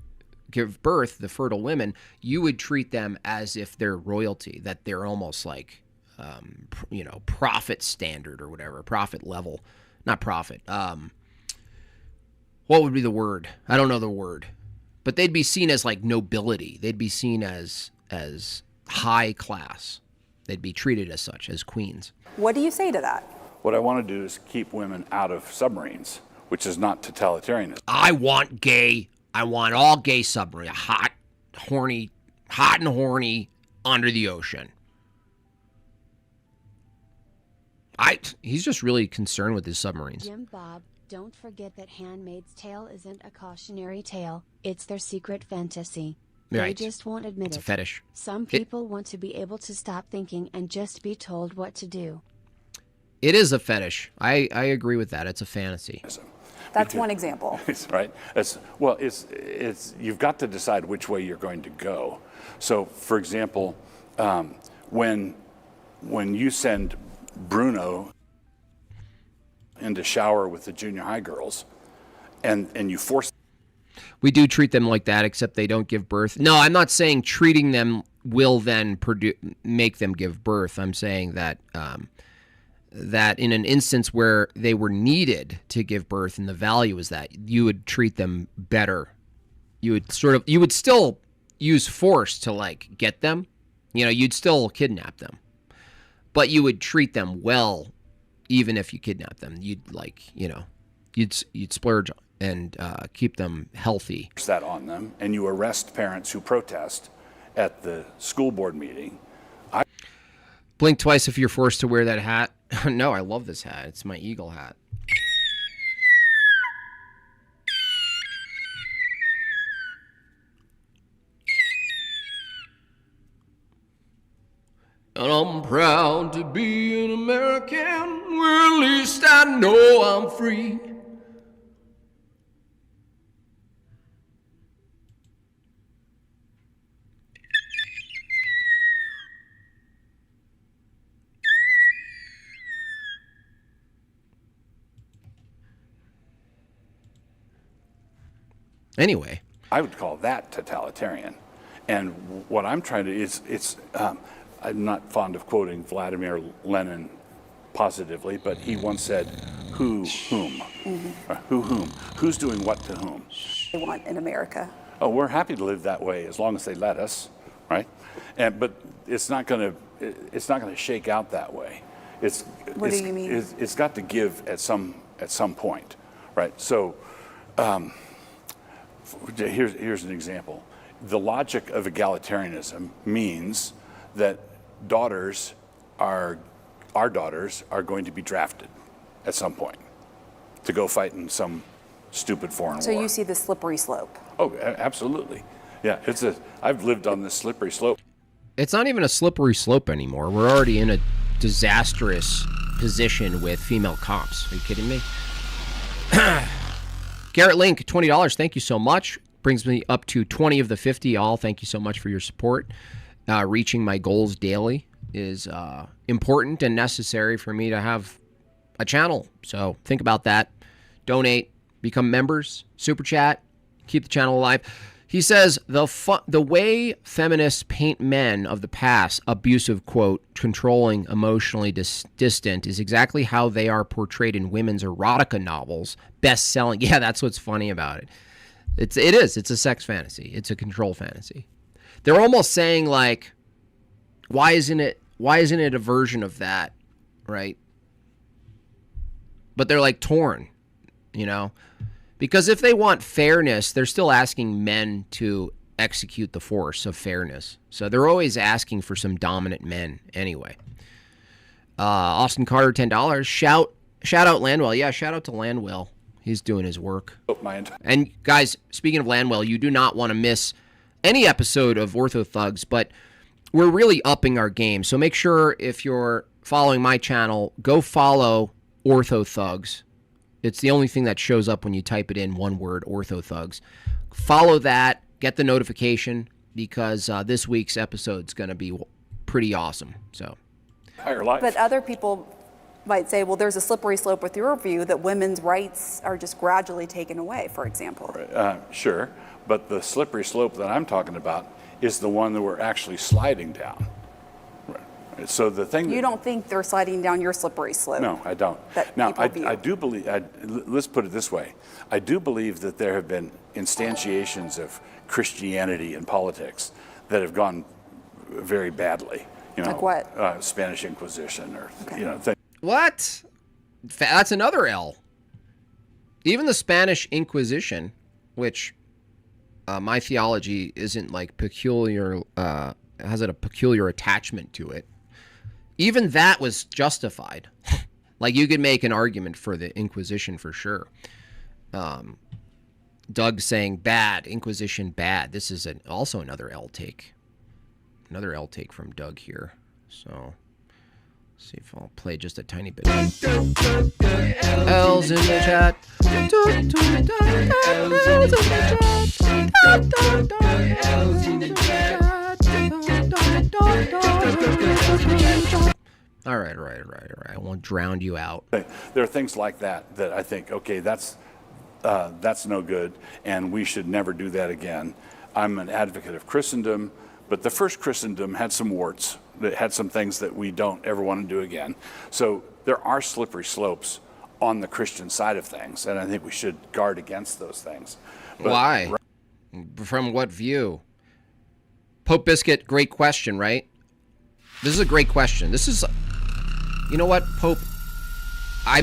give birth, the fertile women, you would treat them as if they're royalty, that they're almost like, prophet standard or whatever, prophet level, not prophet. What would be the word? I don't know the word, but they'd be seen as like nobility. They'd be seen as high class. They'd be treated as such, as queens.
What do you say to that?
What I want to do is keep women out of submarines, which is not totalitarianism.
I want all gay submarines, hot and horny under the ocean. He's just really concerned with his submarines.
Jimbob, don't forget that Handmaid's Tale isn't a cautionary tale. It's their secret fantasy.
Right.
They just won't admit
It's
it.
a fetish.
Some people want to be able to stop thinking and just be told what to do.
It is a fetish. I agree with that. It's a fantasy.
That's one example.
Right. It's you've got to decide which way you're going to go. So, for example, when you send Bruno into shower with the junior high girls, and you force.
We do treat them like that, except they don't give birth. No, I'm not saying treating them will then make them give birth. I'm saying that that in an instance where they were needed to give birth, and the value is that, you would treat them better. You would still use force to like get them. You'd still kidnap them, but you would treat them well, even if you kidnap them. You'd you'd splurge and keep them healthy.
That on them, and you arrest parents who protest at the school board meeting.
Blink twice if you're forced to wear that hat. No, I love this hat. It's my eagle hat. And I'm proud to be an American, where at least I know I'm free. Anyway,
I would call that totalitarian. And what I'm trying to I'm not fond of quoting Vladimir Lenin positively, but he once said, whom?
Mm-hmm.
Whom? Who's doing what to whom?
They want in America.
Oh, we're happy to live that way as long as they let us, right? But it's not going to shake out that way.
What do you mean?
It's got to give at some point, right? So here's an example. The logic of egalitarianism means that our daughters are going to be drafted at some point to go fight in some stupid foreign war.
So you see the slippery slope.
Oh, absolutely. Yeah, I've lived on this slippery slope.
It's not even a slippery slope anymore. We're already in a disastrous position with female cops. Are you kidding me? Garrett Link, $20. Thank you so much. Brings me up to 20 of the 50. All, thank you so much for your support. Reaching my goals daily is important and necessary for me to have a channel. So think about that. Donate, become members, super chat, keep the channel alive. He says, the way feminists paint men of the past, abusive, quote, controlling, emotionally distant, is exactly how they are portrayed in women's erotica novels, best-selling. Yeah, that's what's funny about it. It is. It's a sex fantasy. It's a control fantasy. They're almost saying, like, why isn't it a version of that, right? But they're, like, torn, Because if they want fairness, they're still asking men to execute the force of fairness. So they're always asking for some dominant men anyway. Austin Carter, $10. Shout out Landwell. Yeah, shout out to Landwell. He's doing his work. And guys, speaking of Landwell, you do not want to miss any episode of Ortho Thugs, but we're really upping our game. So make sure if you're following my channel, go follow Ortho Thugs. It's the only thing that shows up when you type it in, one word, Ortho Thugs. Follow that, get the notification, because this week's episode's going to be pretty awesome. So,
Higher life.
But other people might say, well, there's a slippery slope with your view that women's rights are just gradually taken away, for example.
Sure, But the slippery slope that I'm talking about is the one that we're actually sliding down. Right. So the thing
You don't think they're sliding down your slippery slope?
No, I don't.
That
Now,
people view.
I do believe, let's put it this way. I do believe that there have been instantiations of Christianity in politics that have gone very badly. You know,
Like what?
Spanish Inquisition or,
Okay.
you know, things.
What? That's another L. Even the Spanish Inquisition, which my theology isn't like peculiar, has a peculiar attachment to it. Even that was justified. Like you could make an argument for the Inquisition for sure. Doug saying bad, Inquisition bad. This is also another L take. Another L take from Doug here. So see if I'll play just a tiny bit. L's in the chat. L's in the chat. All right. I won't drown you out.
There are things like that that I think, okay, that's no good, and we should never do that again. I'm an advocate of Christendom, but the first Christendom had some warts. It had some things that we don't ever want to do again. So there are slippery slopes on the Christian side of things, and I think we should guard against those things. But
why? From what view? Pope Biscuit, great question, right? This is a great question. This is, you know what, Pope? I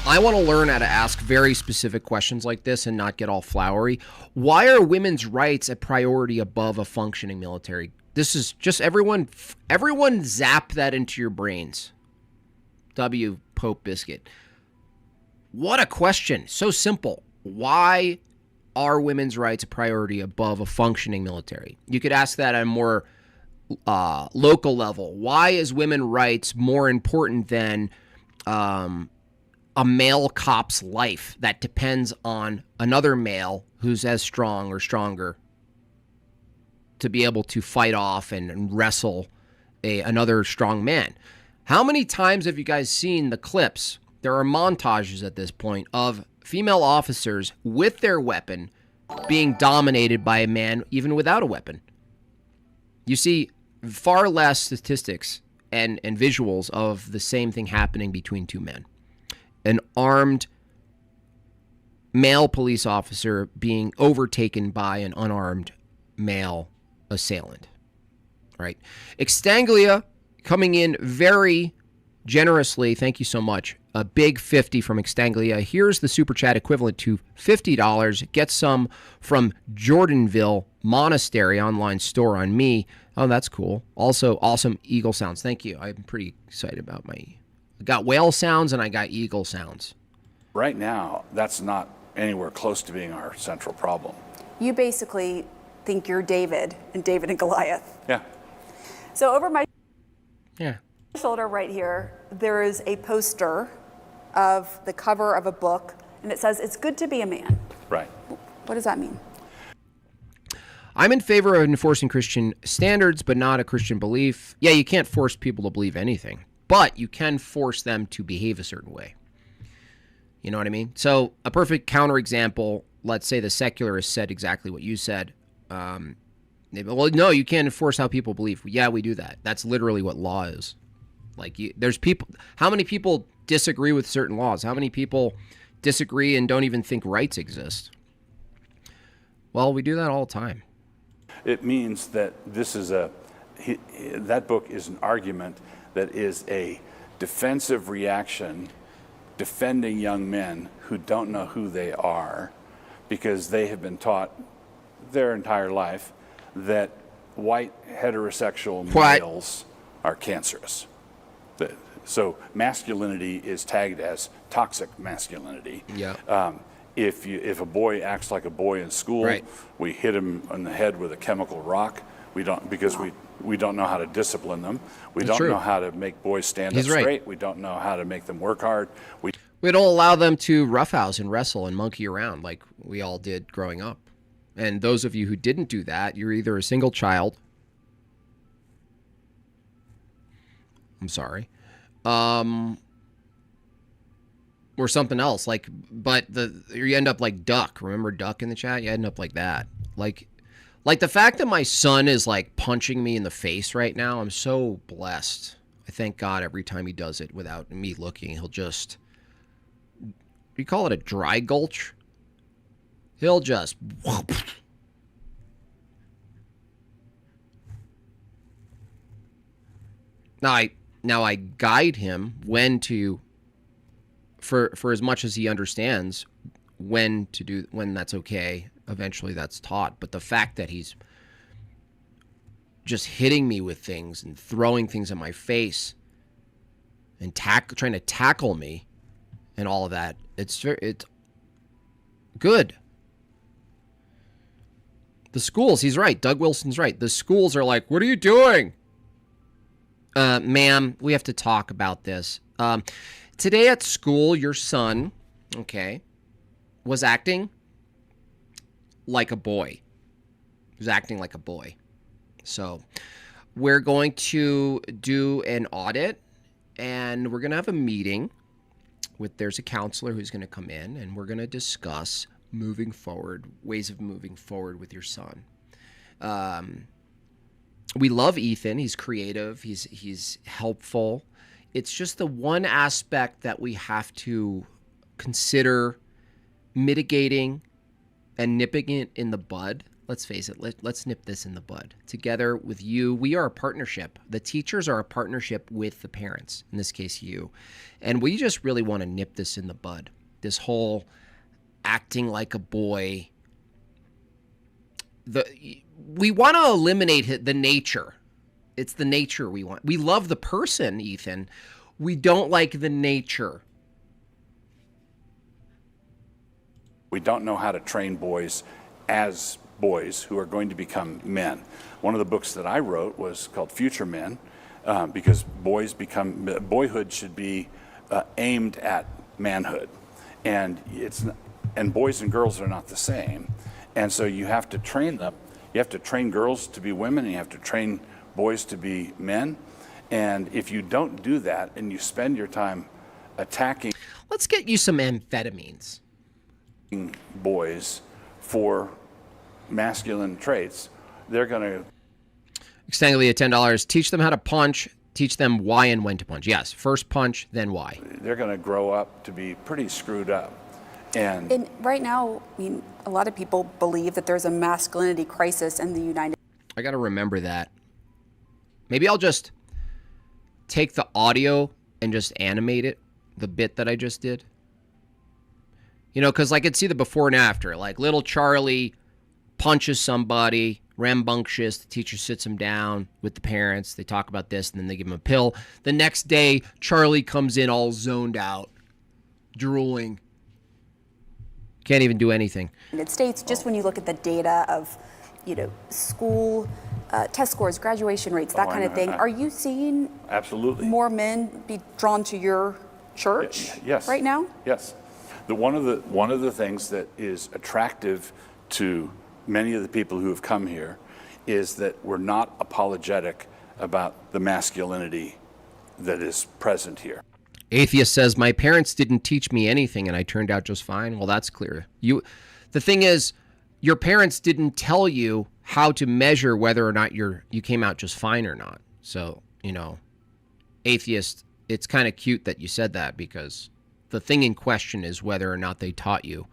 want to learn how to ask very specific questions like this and not get all flowery. Why are women's rights a priority above a functioning military? This is just everyone zap that into your brains. W. Pope Biscuit. What a question. So simple. Why are women's rights a priority above a functioning military? You could ask that at a more local level. Why is women's rights more important than a male cop's life that depends on another male who's as strong or stronger to be able to fight off and wrestle another strong man? How many times have you guys seen the clips? There are montages at this point of female officers with their weapon being dominated by a man even without a weapon. You see far less statistics and visuals of the same thing happening between two men. An armed male police officer being overtaken by an unarmed male assailant. Right? Extanglia coming in very generously. Thank you so much. A big 50 from Extanglia. Here's the super chat equivalent to $50. Get some from Jordanville Monastery online store on me. Oh, that's cool. Also, awesome eagle sounds. Thank you. I'm pretty excited about I got whale sounds and I got eagle sounds.
right now, that's not anywhere close to being our central problem.
You basically think you're David and Goliath.
Yeah.
So over my
Yeah.
shoulder right here, there is a poster of the cover of a book, and it says, "It's good to be a man."
Right.
What does that mean?
I'm in favor of enforcing Christian standards, but not a Christian belief. Yeah, you can't force people to believe anything, but you can force them to behave a certain way. You know what I mean? So a perfect counterexample, let's say the secularists said exactly what you said. Well, no, you can't enforce how people believe. Yeah, we do that. That's literally what law is. Like, there's people, how many people disagree with certain laws? How many people disagree and don't even think rights exist? Well, we do that all the time.
It means that this is that book is an argument that is a defensive reaction defending young men who don't know who they are because they have been taught their entire life that white heterosexual males are cancerous. So masculinity is tagged as toxic masculinity.
Yeah.
If a boy acts like a boy in school,
right,
we hit him on the head with a chemical rock. We don't, because we don't know how to discipline them. We don't know how to make boys stand up straight. We don't know how to make them work hard. We
don't allow them to roughhouse and wrestle and monkey around like we all did growing up. And those of you who didn't do that, you're either a single child. I'm sorry. Or or something else. Like, but you end up like Duck. Remember Duck in the chat? You end up like that. Like the fact that my son is like punching me in the face right now, I'm so blessed. I thank God every time he does it without me looking. He'll just, you call it a dry gulch? He'll just whoop. Now I guide him when to, for as much as he understands when that's okay. Eventually that's taught. But the fact that he's just hitting me with things and throwing things in my face and trying to tackle me and all of that, it's good. The schools, he's right. Doug Wilson's right. The schools are like, what are you doing? Ma'am, we have to talk about this. Today at school, your son, okay, was acting like a boy. He was acting like a boy. So we're going to do an audit, and we're going to have a meeting there's a counselor who's going to come in, and we're going to discuss moving forward, ways of moving forward with your son. We love Ethan. He's creative. He's helpful. It's just the one aspect that we have to consider mitigating and nipping it in the bud. Let's face it. Let's nip this in the bud. Together with you, we are a partnership. The teachers are a partnership with the parents, in this case you. And we just really want to nip this in the bud. This whole acting like a boy. We want to eliminate the nature. It's the nature we want. We love the person, Ethan. We don't like the nature.
We don't know how to train boys as boys who are going to become men. One of the books that I wrote was called Future Men, because boyhood should be aimed at manhood, and boys and girls are not the same, and so you have to train them. You have to train girls to be women, and you have to train boys to be men. And if you don't do that, and you spend your time attacking,
let's get you some amphetamines,
boys for masculine traits, they're going to
Extanglia, $10. Teach them how to punch. Teach them why and when to punch. Yes, first punch, then why.
They're going to grow up to be pretty screwed up.
And right now, I mean, a lot of people believe that there's a masculinity crisis in the United States.
I got to remember that. Maybe I'll just take the audio and just animate it, the bit that I just did. You know, because I could see the before and after. Like little Charlie punches somebody, rambunctious. The teacher sits him down with the parents. They talk about this, and then they give him a pill. The next day, Charlie comes in all zoned out, drooling. Can't even do anything.
United States, just when you look at the data of, school test scores, graduation rates, that kind of thing, are you seeing
absolutely
more men be drawn to your church
yes.
right now?
Yes. One of the things that is attractive to many of the people who have come here is that we're not apologetic about the masculinity that is present here.
Atheist says, my parents didn't teach me anything and I turned out just fine. Well, that's clear. The thing is, your parents didn't tell you how to measure whether or not you came out just fine or not. So, atheist, it's kind of cute that you said that, because the thing in question is whether or not they taught you,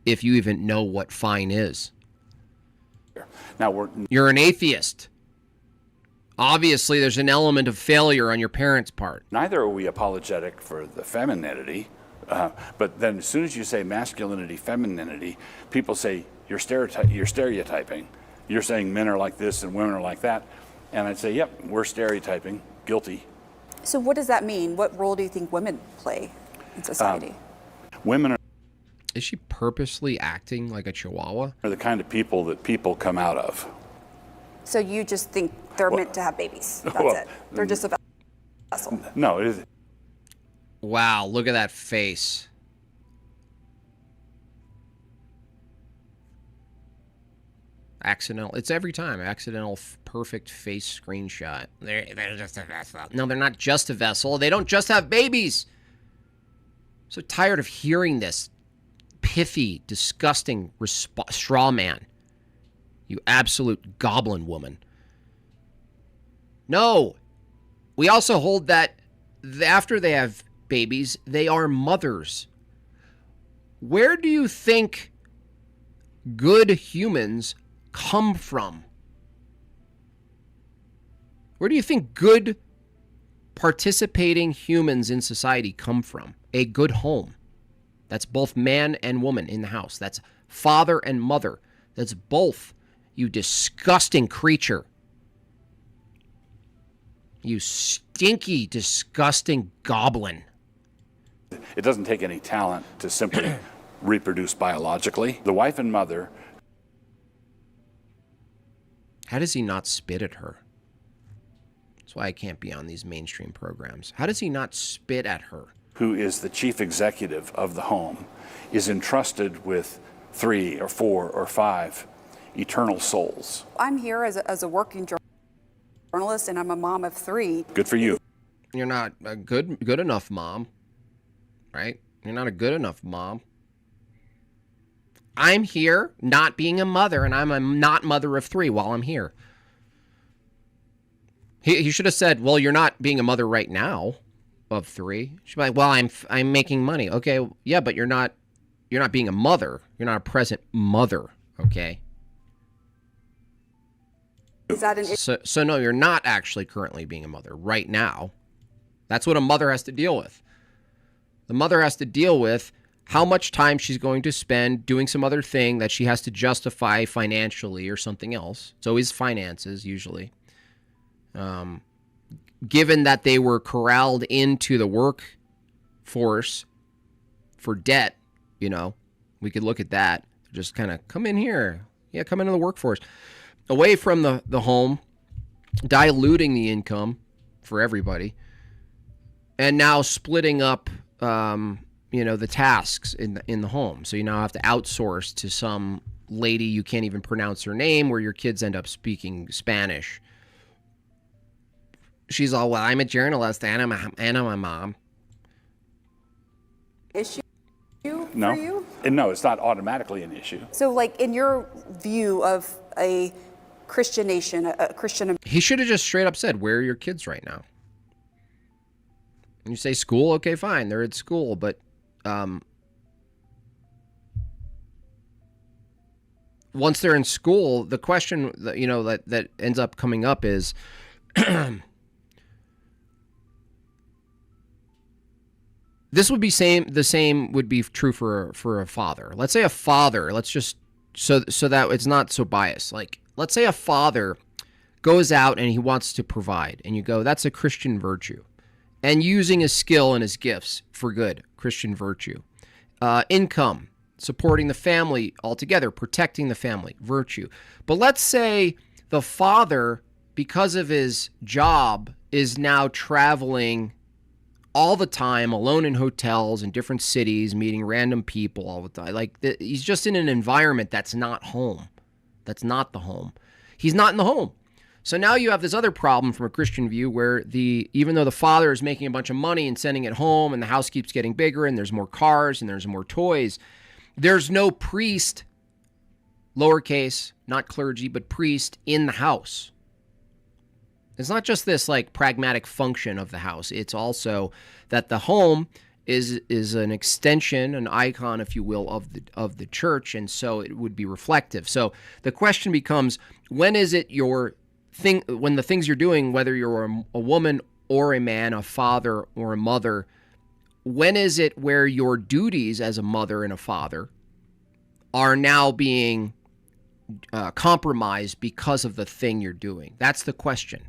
if you even know what fine is.
Now
you're an atheist. Obviously, there's an element of failure on your parents' part.
Neither are we apologetic for the femininity, but then as soon as you say masculinity, femininity, people say you're stereotyping. You're saying men are like this and women are like that. And I'd say, yep, we're stereotyping, guilty.
So what does that mean? What role do you think women play in society?
Women are...
Is she purposely acting like a chihuahua?
Are the kind of people that people come out of.
So you just think they're meant to have babies. That's it. They're just a vessel.
No, it is.
Wow, look at that face. Accidental. It's every time. Accidental perfect face screenshot. They're just a vessel. No, they're not just a vessel. They don't just have babies. So tired of hearing this pithy, disgusting straw man. You absolute goblin woman. No. We also hold that after they have babies, they are mothers. Where do you think good humans come from? Where do you think good participating humans in society come from? A good home. That's both man and woman in the house. That's father and mother. That's both. You disgusting creature. You stinky, disgusting goblin.
It doesn't take any talent to simply reproduce biologically. The wife and mother.
How does he not spit at her? That's why I can't be on these mainstream programs. How does he not spit at her?
Who is the chief executive of the home, is entrusted with 3 or 4 or 5 eternal souls.
I'm here as a working journalist, and I'm a mom of 3.
Good for you.
You're not a good enough mom, right? You're not a good enough mom. I'm here not being a mother, and I'm a not mother of 3 while I'm here. He should have said, well, you're not being a mother right now of 3. She'd be like, well, I'm making money. Okay, yeah, but you're not being a mother. You're not a present mother, okay?
Is that an issue?
So no, you're not actually currently being a mother right now. That's what a mother has to deal with. The mother has to deal with how much time she's going to spend doing some other thing that she has to justify financially or something else. It's always finances, usually. Given that they were corralled into the workforce for debt, we could look at that. Just kind of come in here. Yeah, come into the workforce. Away from the home, diluting the income for everybody, and now splitting up, the tasks in the home. So you now have to outsource to some lady you can't even pronounce her name, where your kids end up speaking Spanish. She's all, well, I'm a journalist and I'm a mom.
Issue
No.
for you?
And no, it's not automatically an issue.
So, like, in your view of a Christian nation, a Christian...
He should have just straight up said, where are your kids right now? And you say school, okay, fine, they're at school, but once they're in school, the question that ends up coming up is this would be the same would be true for a father. Let's say a father, so that it's not so biased. Like, let's say a father goes out and he wants to provide, and you go, that's a Christian virtue. And using his skill and his gifts for good, Christian virtue. Income, supporting the family altogether, protecting the family, virtue. But let's say the father, because of his job, is now traveling all the time, alone in hotels in different cities, meeting random people all the time. Like, he's just in an environment that's not home. That's not the home. He's not in the home. So now you have this other problem from a Christian view where even though the father is making a bunch of money and sending it home, and the house keeps getting bigger, and there's more cars and there's more toys, there's no priest, lowercase, not clergy, but priest in the house. It's not just this like pragmatic function of the house. It's also that the home is an extension, an icon, if you will, of the church, and so it would be reflective. So the question becomes, when is it when the things you're doing, whether you're a woman or a man, a father or a mother, when is it where your duties as a mother and a father are now being compromised because of the thing you're doing? That's the question.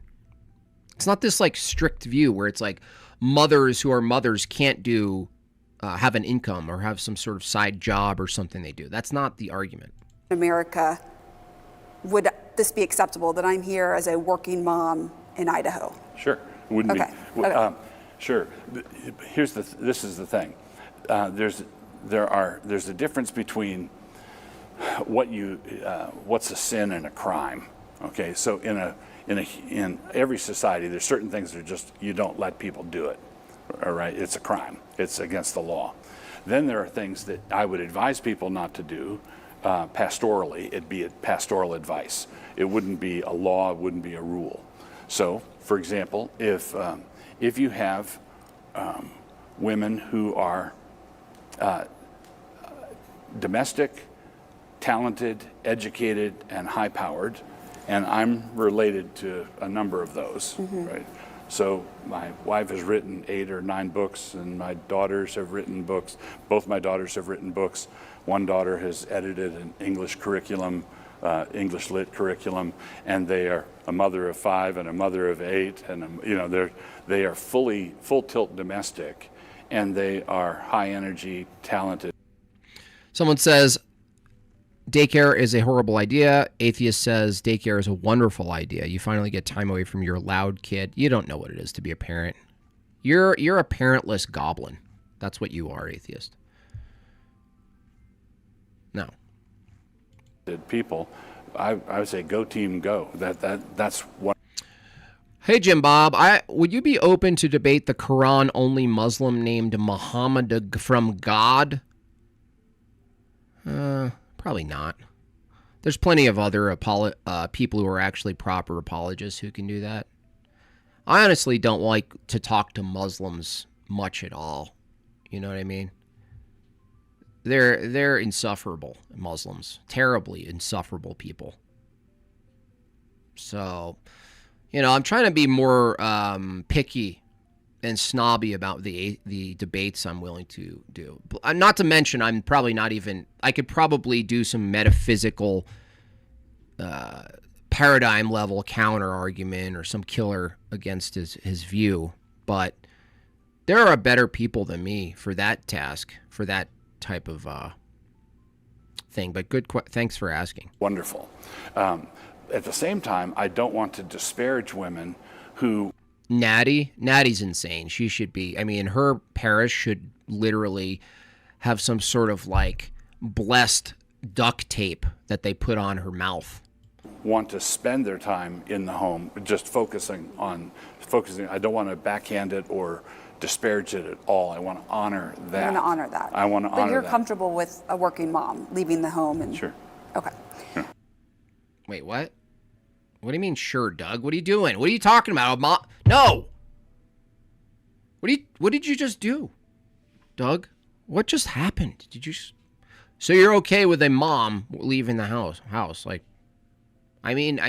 It's not this like strict view where it's like mothers who are mothers can't have an income or have some sort of side job or something they do. That's not the argument.
America, would this be acceptable that I'm here as a working mom in Idaho?
Sure. Wouldn't
Okay.
be.
Okay.
Sure. This is the thing. There's a difference between what's a sin and a crime. Okay. So in every society, there's certain things that are just, you don't let people do it. All right, it's a crime. It's against the law. Then there are things that I would advise people not to do pastorally. It'd be a pastoral advice. It wouldn't be a law. It wouldn't be a rule. So, for example, if you have women who are domestic, talented, educated, and high-powered, and I'm related to a number of those, right? So my wife has written 8 or 9 books, and my daughters have written books. Both my daughters have written books. One daughter has edited an English curriculum, English lit curriculum, and they are a mother of 5 and a mother of 8, and they are full tilt domestic, and they are high energy, talented.
Someone says daycare is a horrible idea. Atheist says daycare is a wonderful idea. You finally get time away from your loud kid. You don't know what it is to be a parent. You're a parentless goblin. That's what you are, atheist. No.
People, I would say go team go. That's what.
Hey Jimbob, would you be open to debate the Quran only Muslim named Muhammad from God? Probably not. There's plenty of other people who are actually proper apologists who can do that. I honestly don't like to talk to Muslims much at all. You know what I mean? They're insufferable, Muslims. Terribly insufferable people. So, I'm trying to be more picky and snobby about the debates I'm willing to do. Not to mention, I'm probably not even. I could probably do some metaphysical, paradigm level counter argument or some killer against his view. But there are better people than me for that task, for that type of thing. But thanks for asking.
Wonderful. At the same time, I don't want to disparage women who.
Natty's insane. She should be. I mean, her parish should literally have some sort of like blessed duct tape that they put on her mouth.
Want to spend their time in the home, just focusing. I don't want to backhand it or disparage it at all. I want to honor that.
I want to honor that.
I want to honor that.
But you're comfortable with a working mom leaving the home and.
Sure.
Okay.
Yeah.
Wait, what? What do you mean, sure, Doug? What are you doing? What are you talking about? No! What did you just do? Doug? What just happened? So you're okay with a mom leaving the house? Like, I mean,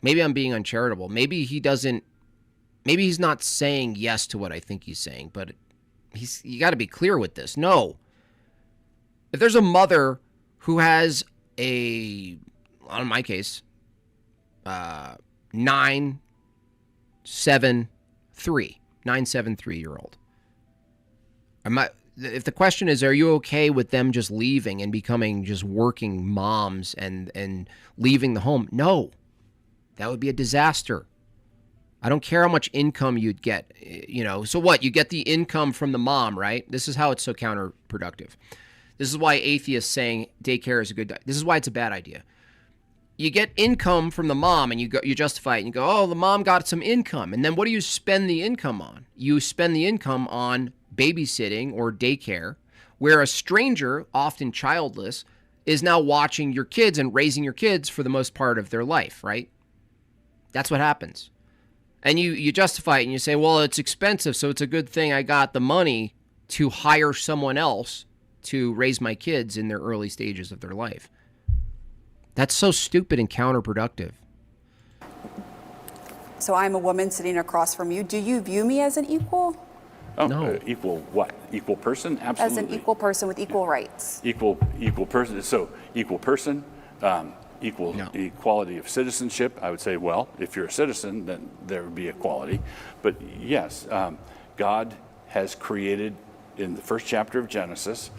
maybe I'm being uncharitable. Maybe he's not saying yes to what I think he's saying, but you got to be clear with this. No. If there's a mother who has in my case, 973-year-old. If the question is, are you okay with them just leaving and becoming just working moms and leaving the home? No, that would be a disaster. I don't care how much income you'd get, So what? You get the income from the mom, right? This is how it's so counterproductive. This is why atheists saying daycare is a good. This is why it's a bad idea. You get income from the mom and you justify it and you go, oh, the mom got some income. And then what do you spend the income on? You spend the income on babysitting or daycare, where a stranger, often childless, is now watching your kids and raising your kids for the most part of their life, right? That's what happens. And you justify it and you say, well, it's expensive, so it's a good thing I got the money to hire someone else to raise my kids in their early stages of their life. That's so stupid and counterproductive.
So I'm a woman sitting across from you. Do you view me as an equal?
Oh,
No.
Equal what? Equal person? Absolutely.
As an equal person with equal rights.
Equal person. So equal person, equal
No.
equality of citizenship. I would say, well, if you're a citizen, then there would be equality. But yes, God has created in the first chapter of Genesis,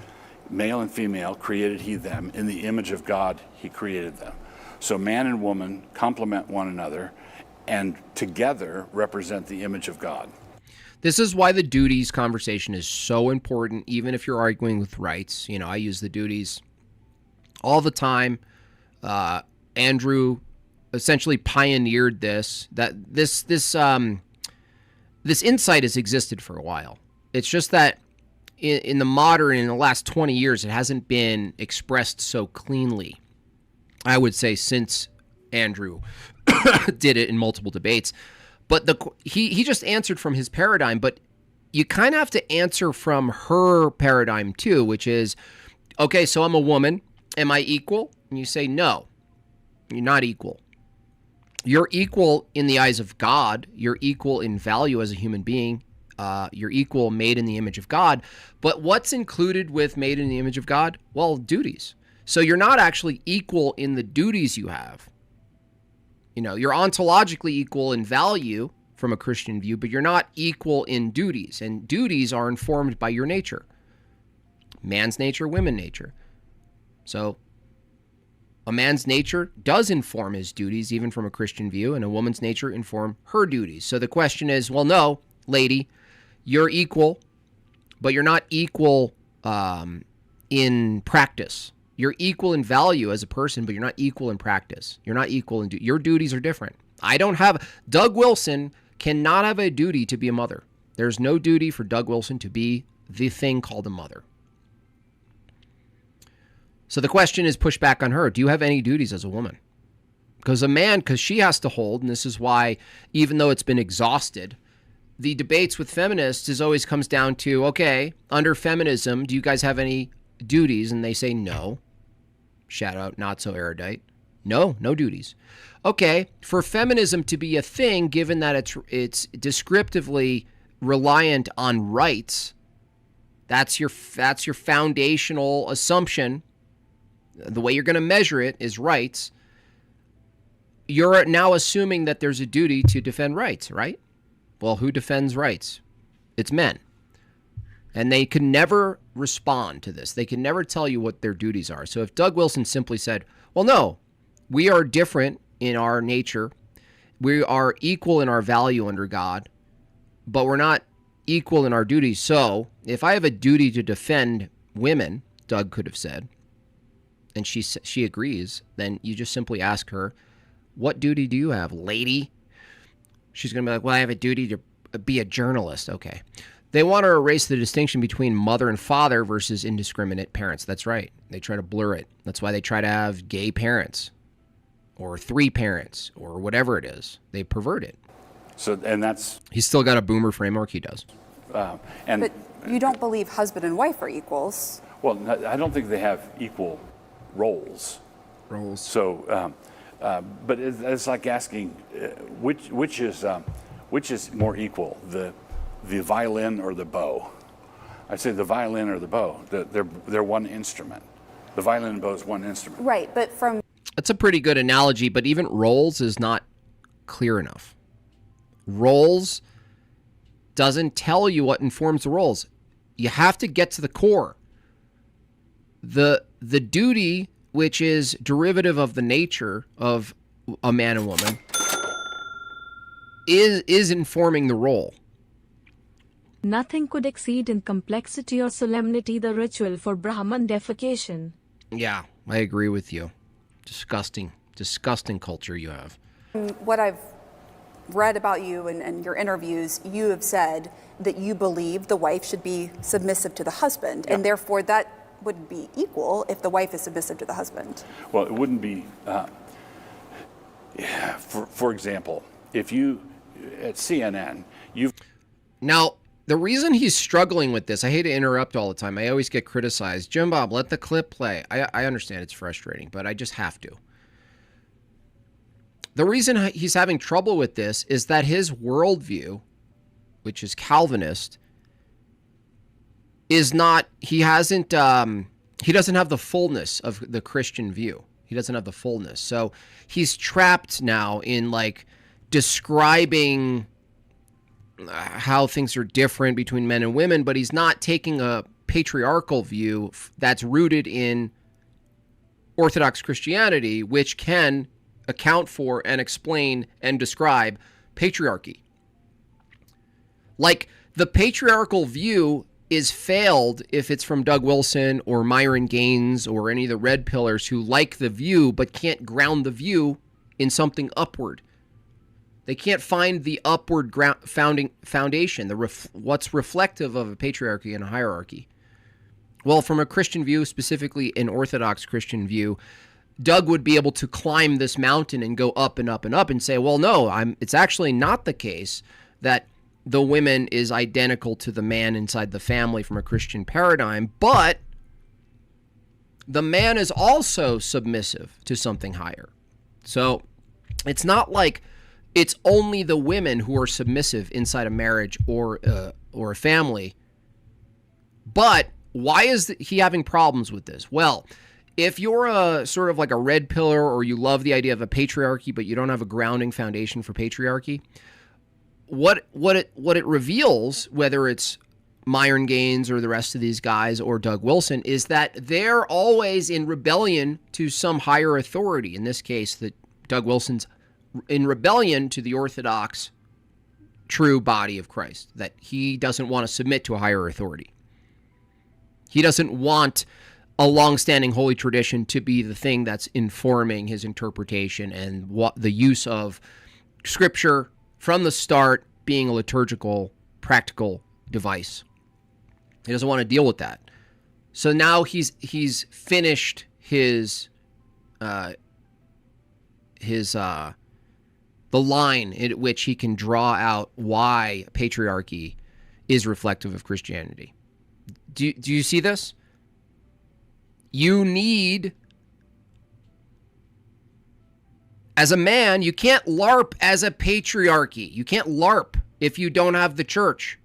male and female created he them. In the image of God, he created them. So man and woman complement one another and together represent the image of God.
This is why the duties conversation is so important, even if you're arguing with rights. I use the duties all the time. Andrew essentially pioneered this this insight has existed for a while. It's just that in the last 20 years, it hasn't been expressed so cleanly, I would say, since Andrew did it in multiple debates. But he just answered from his paradigm, but you kind of have to answer from her paradigm too, which is, okay, so I'm a woman. Am I equal? And you say, no, you're not equal. You're equal in the eyes of God. You're equal in value as a human being. You're equal, made in the image of God. But what's included with made in the image of God? Well, duties. So you're not actually equal in the duties you have. You're ontologically equal in value from a Christian view, but you're not equal in duties. And duties are informed by your nature. Man's nature, women's nature. So a man's nature does inform his duties, even from a Christian view, and a woman's nature inform her duties. So the question is, well, no, lady, you're equal, but you're not equal in practice. You're equal in value as a person, but you're not equal in practice. You're not equal in your duties are different. Doug Wilson cannot have a duty to be a mother. There's no duty for Doug Wilson to be the thing called a mother. So the question is pushed back on her. Do you have any duties as a woman? Because she has to hold, and this is why, even though it's been exhausted, the debates with feminists always comes down to, okay, under feminism, do you guys have any duties? And they say no. Shout out, not so erudite. No duties. Okay, for feminism to be a thing, given that it's descriptively reliant on rights, that's your foundational assumption. The way you're going to measure it is rights. You're now assuming that there's a duty to defend rights, right? Well, who defends rights? It's men. And they can never respond to this. They can never tell you what their duties are. So if Doug Wilson simply said, well, no, we are different in our nature. We are equal in our value under God, but we're not equal in our duties. So if I have a duty to defend women, Doug could have said, and she agrees, then you just simply ask her, what duty do you have, lady? She's going to be like, well, I have a duty to be a journalist. Okay. They want to erase the distinction between mother and father versus indiscriminate parents. That's right. They try to blur it. That's why they try to have gay parents or 3 parents or whatever it is. They pervert it.
So, and that's...
He's still got a boomer framework. He does.
But you don't believe husband and wife are equals.
Well, I don't think they have equal roles. So, but it's like asking which is more equal, the violin or the bow? I'd say the violin or the bow. They're one instrument. The violin and bow is one instrument.
Right, but
That's a pretty good analogy, but even roles is not clear enough. Roles doesn't tell you what informs the roles. You have to get to the core. The duty, which is derivative of the nature of a man and woman, is informing the role.
Nothing could exceed in complexity or solemnity the ritual for Brahman defecation.
Yeah, I agree with you. Disgusting culture you have.
What I've read about you and your interviews, you have said that you believe the wife should be submissive to the husband, and therefore that would be equal if the wife is submissive to the husband.
Well, it wouldn't be. For example, if you at CNN,
Now, the reason he's struggling with this, I hate to interrupt all the time. I always get criticized. Jimbob, let the clip play. I understand it's frustrating, but I just have to. The reason he's having trouble with this is that his worldview, which is Calvinist, is not, he doesn't have the fullness of the Christian view. He doesn't have the fullness. So he's trapped now in like describing how things are different between men and women, but he's not taking a patriarchal view that's rooted in Orthodox Christianity, which can account for and explain and describe patriarchy. Like, the patriarchal view is failed if it's from Doug Wilson or Myron Gaines or any of the red pillars who like the view but can't ground the view in something upward. They can't find the upward foundation, what's reflective of a patriarchy and a hierarchy. Well, from a Christian view, specifically an Orthodox Christian view, Doug would be able to climb this mountain and go up and up and up and say, well, no, it's actually not the case that the woman is identical to the man inside the family from a Christian paradigm, but the man is also submissive to something higher. So it's not like it's only the women who are submissive inside a marriage or a family. But why is he having problems with this? Well, if you're a sort of like a red pillar, or you love the idea of a patriarchy, but you don't have a grounding foundation for patriarchy, what it reveals, whether it's Myron Gaines or the rest of these guys or Doug Wilson, is that they're always in rebellion to some higher authority. In this case, that Doug Wilson's in rebellion to the Orthodox true body of Christ, that he doesn't want to submit to a higher authority. He doesn't want a long-standing holy tradition to be the thing that's informing his interpretation and what the use of Scripture from the start being a liturgical, practical device. He doesn't want to deal with that. So now he's finished the line at which he can draw out why patriarchy is reflective of Christianity. Do you see this? You need, as a man, you can't LARP as a patriarchy. You can't LARP if you don't have the church.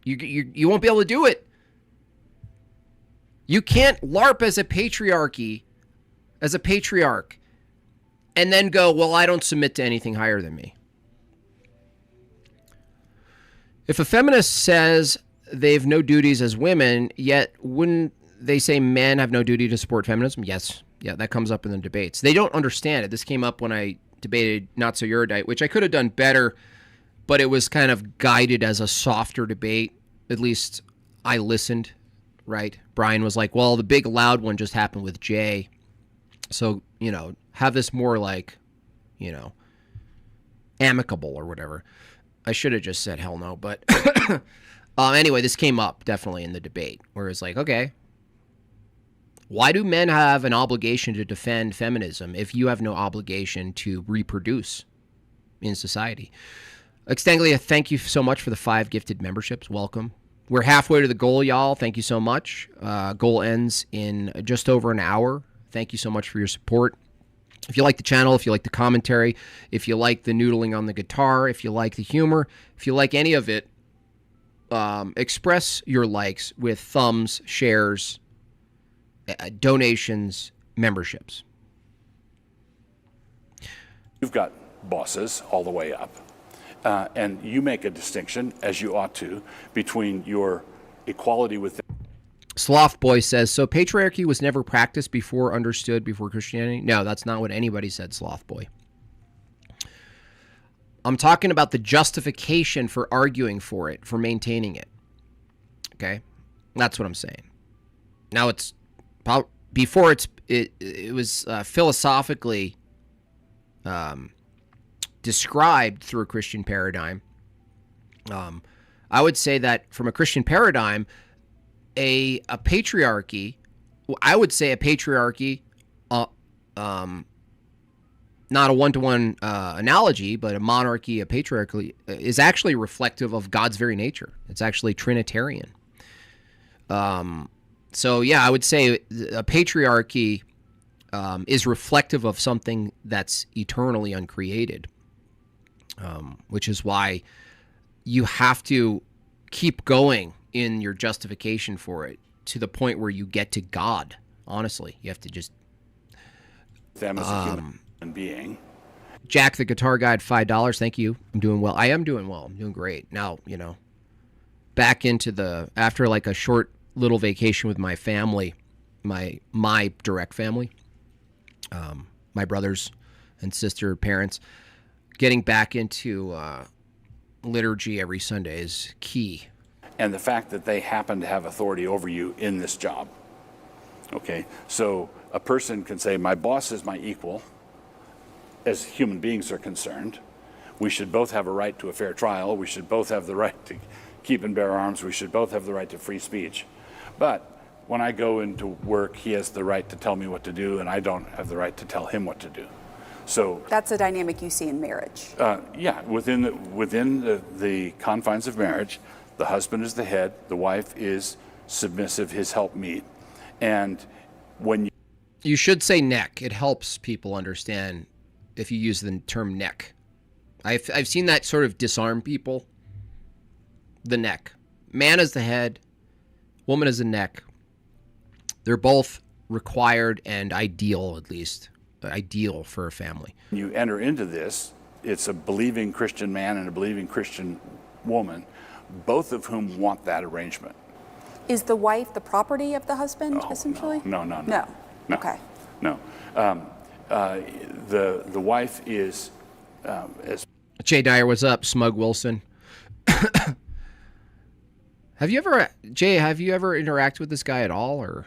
You won't be able to do it. You can't LARP as a patriarchy, as a patriarch, and then go, well, I don't submit to anything higher than me. If a feminist says they've no duties as women, yet wouldn't they say men have no duty to support feminism? Yes. Yeah, that comes up in the debates. They don't understand it. This came up when I debated Not So Erudite, which I could have done better, but it was kind of guided as a softer debate. At least I listened, right? Brian was like, well, the big loud one just happened with Jay. So, have this more like, amicable or whatever. I should have just said hell no, but anyway, this came up definitely in the debate where it's like, okay, why do men have an obligation to defend feminism if you have no obligation to reproduce in society? Extanglia, thank you so much for the 5 gifted memberships. Welcome. We're halfway to the goal, y'all. Thank you so much. Goal ends in just over an hour. Thank you so much for your support. If you like the channel, if you like the commentary, if you like the noodling on the guitar, if you like the humor, if you like any of it, express your likes with thumbs, shares, donations, memberships.
You've got bosses all the way up, and you make a distinction, as you ought to, between your equality with
Sloth Boy says, so patriarchy was never practiced before, understood before Christianity? No, that's not what anybody said, Sloth Boy. I'm talking about the justification for arguing for it, for maintaining it. Okay? That's what I'm saying. Now it's before it was philosophically described through a Christian paradigm. I would say that from a Christian paradigm, a patriarchy, I would say a patriarchy, not a one-to-one analogy, but a monarchy, a patriarchy, is actually reflective of God's very nature. It's actually Trinitarian. So yeah, I would say a patriarchy is reflective of something that's eternally uncreated, which is why you have to keep going in your justification for it to the point where you get to God. Honestly, you have to just
them as a human being.
Jack the Guitar Guide, $5. Thank you. I'm doing well. I am doing well. I'm doing great. Now, back into after like a short little vacation with my family, my direct family, my brothers and sister, parents, getting back into liturgy every Sunday is key.
And the fact that they happen to have authority over you in this job. Okay, so a person can say, my boss is my equal, as human beings are concerned. We should both have a right to a fair trial. We should both have the right to keep and bear arms. We should both have the right to free speech. But when I go into work, he has the right to tell me what to do, and I don't have the right to tell him what to do. So
That's a dynamic you see in marriage.
yeah, within the confines of marriage, the husband is the head, the wife is submissive, his helpmeet. And when
You should say neck. It helps people understand if you use the term neck. I've seen that sort of disarm people. The neck. Man is the head, woman is the neck. They're both required and ideal, at least. Ideal for a family.
you enter into this, it's a believing Christian man and a believing Christian woman, both of whom want that arrangement.
Is the wife the property of the husband, essentially?
No.
No. Okay.
No. The wife is, as
Jay Dyer, what's up? Smug Wilson. Have you ever interacted with this guy at all, or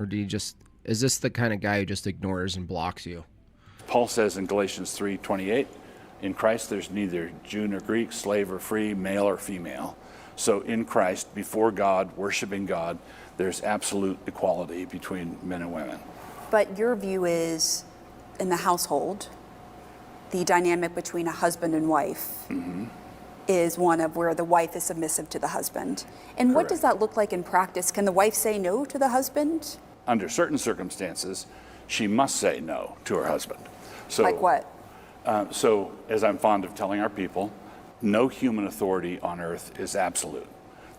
do you just, is this the kind of guy who just ignores and blocks you?
Paul says in Galatians 3:28, in Christ there's neither Jew nor Greek, slave or free, male or female. So in Christ, before God, worshiping God, there's absolute equality between men and women.
But your view is, in the household, the dynamic between a husband and wife is one of where the wife is submissive to the husband. And what does that look like in practice? Can the wife say no to the husband?
Under certain circumstances, she must say no to her husband. So,
Like what?
So, as I'm fond of telling our people, no human authority on earth is absolute.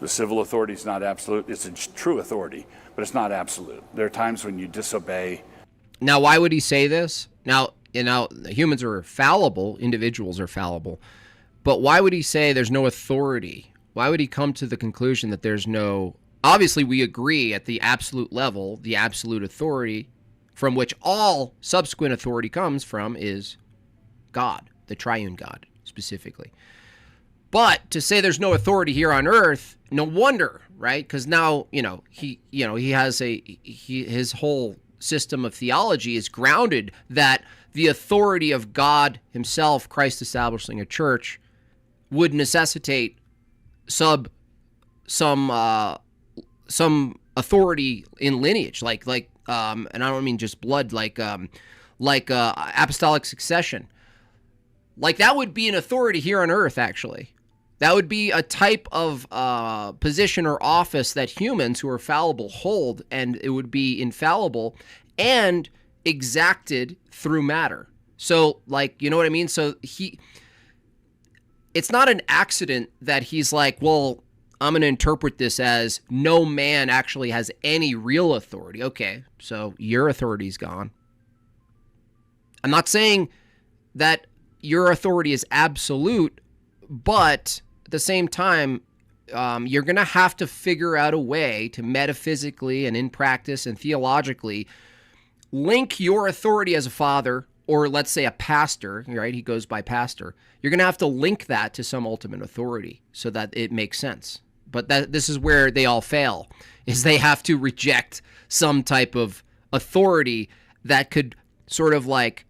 The civil authority is not absolute. It's a true authority, but it's not absolute. There are times when you disobey.
Now, why would he say this? Now, humans are fallible. Individuals are fallible. But why would he say there's no authority? Why would he come to the conclusion that there's no... Obviously, we agree at the absolute level, the absolute authority from which all subsequent authority comes from is God, the triune God, specifically. But to say there's no authority here on earth, no wonder, right? Because now, he has his whole system of theology is grounded that the authority of God himself, Christ establishing a church, would necessitate some authority in lineage, like and I don't mean just blood, like apostolic succession. Like that would be an authority here on earth, actually. That would be a type of position or office that humans who are fallible hold, and it would be infallible and exacted through matter. So, like, you know what I mean? So it's not an accident that he's like, well, I'm going to interpret this as no man actually has any real authority. Okay, so your authority's gone. I'm not saying that your authority is absolute, but at the same time, you're going to have to figure out a way to metaphysically and in practice and theologically link your authority as a father, or let's say a pastor, right? He goes by pastor. You're going to have to link that to some ultimate authority so that it makes sense. But this is where they all fail, is they have to reject some type of authority that could sort of like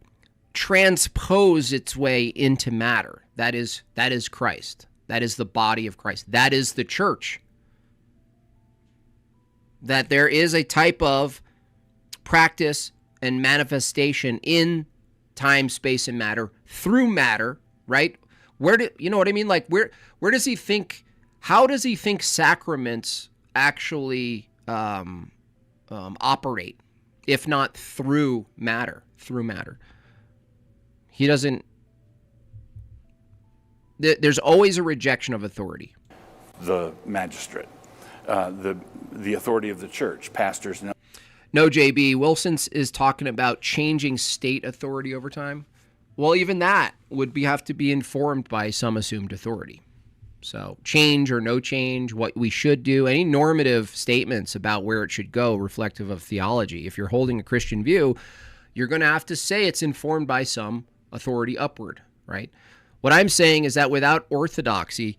transpose its way into matter. That is Christ. That is the body of Christ. That is the church. That there is a type of practice and manifestation in time, space, and matter through matter, right? You know what I mean? Like where does he think, how does he think sacraments actually operate, if not through matter? He doesn't. There's always a rejection of authority.
The magistrate, the authority of the church, pastors.
No, JB, Wilson is talking about changing state authority over time. Well, even that would have to be informed by some assumed authority. So change or no change, what we should do, any normative statements about where it should go reflective of theology. If you're holding a Christian view, you're going to have to say it's informed by some authority upward, right? What I'm saying is that without orthodoxy,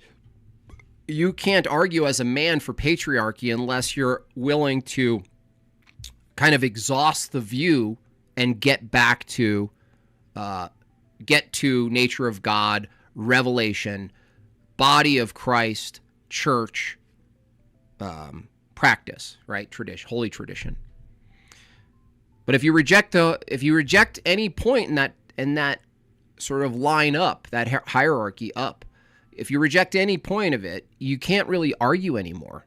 you can't argue as a man for patriarchy unless you're willing to kind of exhaust the view and get back to get to nature of God, revelation, body of Christ, church, practice, right? Tradition, holy tradition. But if you reject any point in that sort of line up, that hierarchy up, if you reject any point of it, you can't really argue anymore.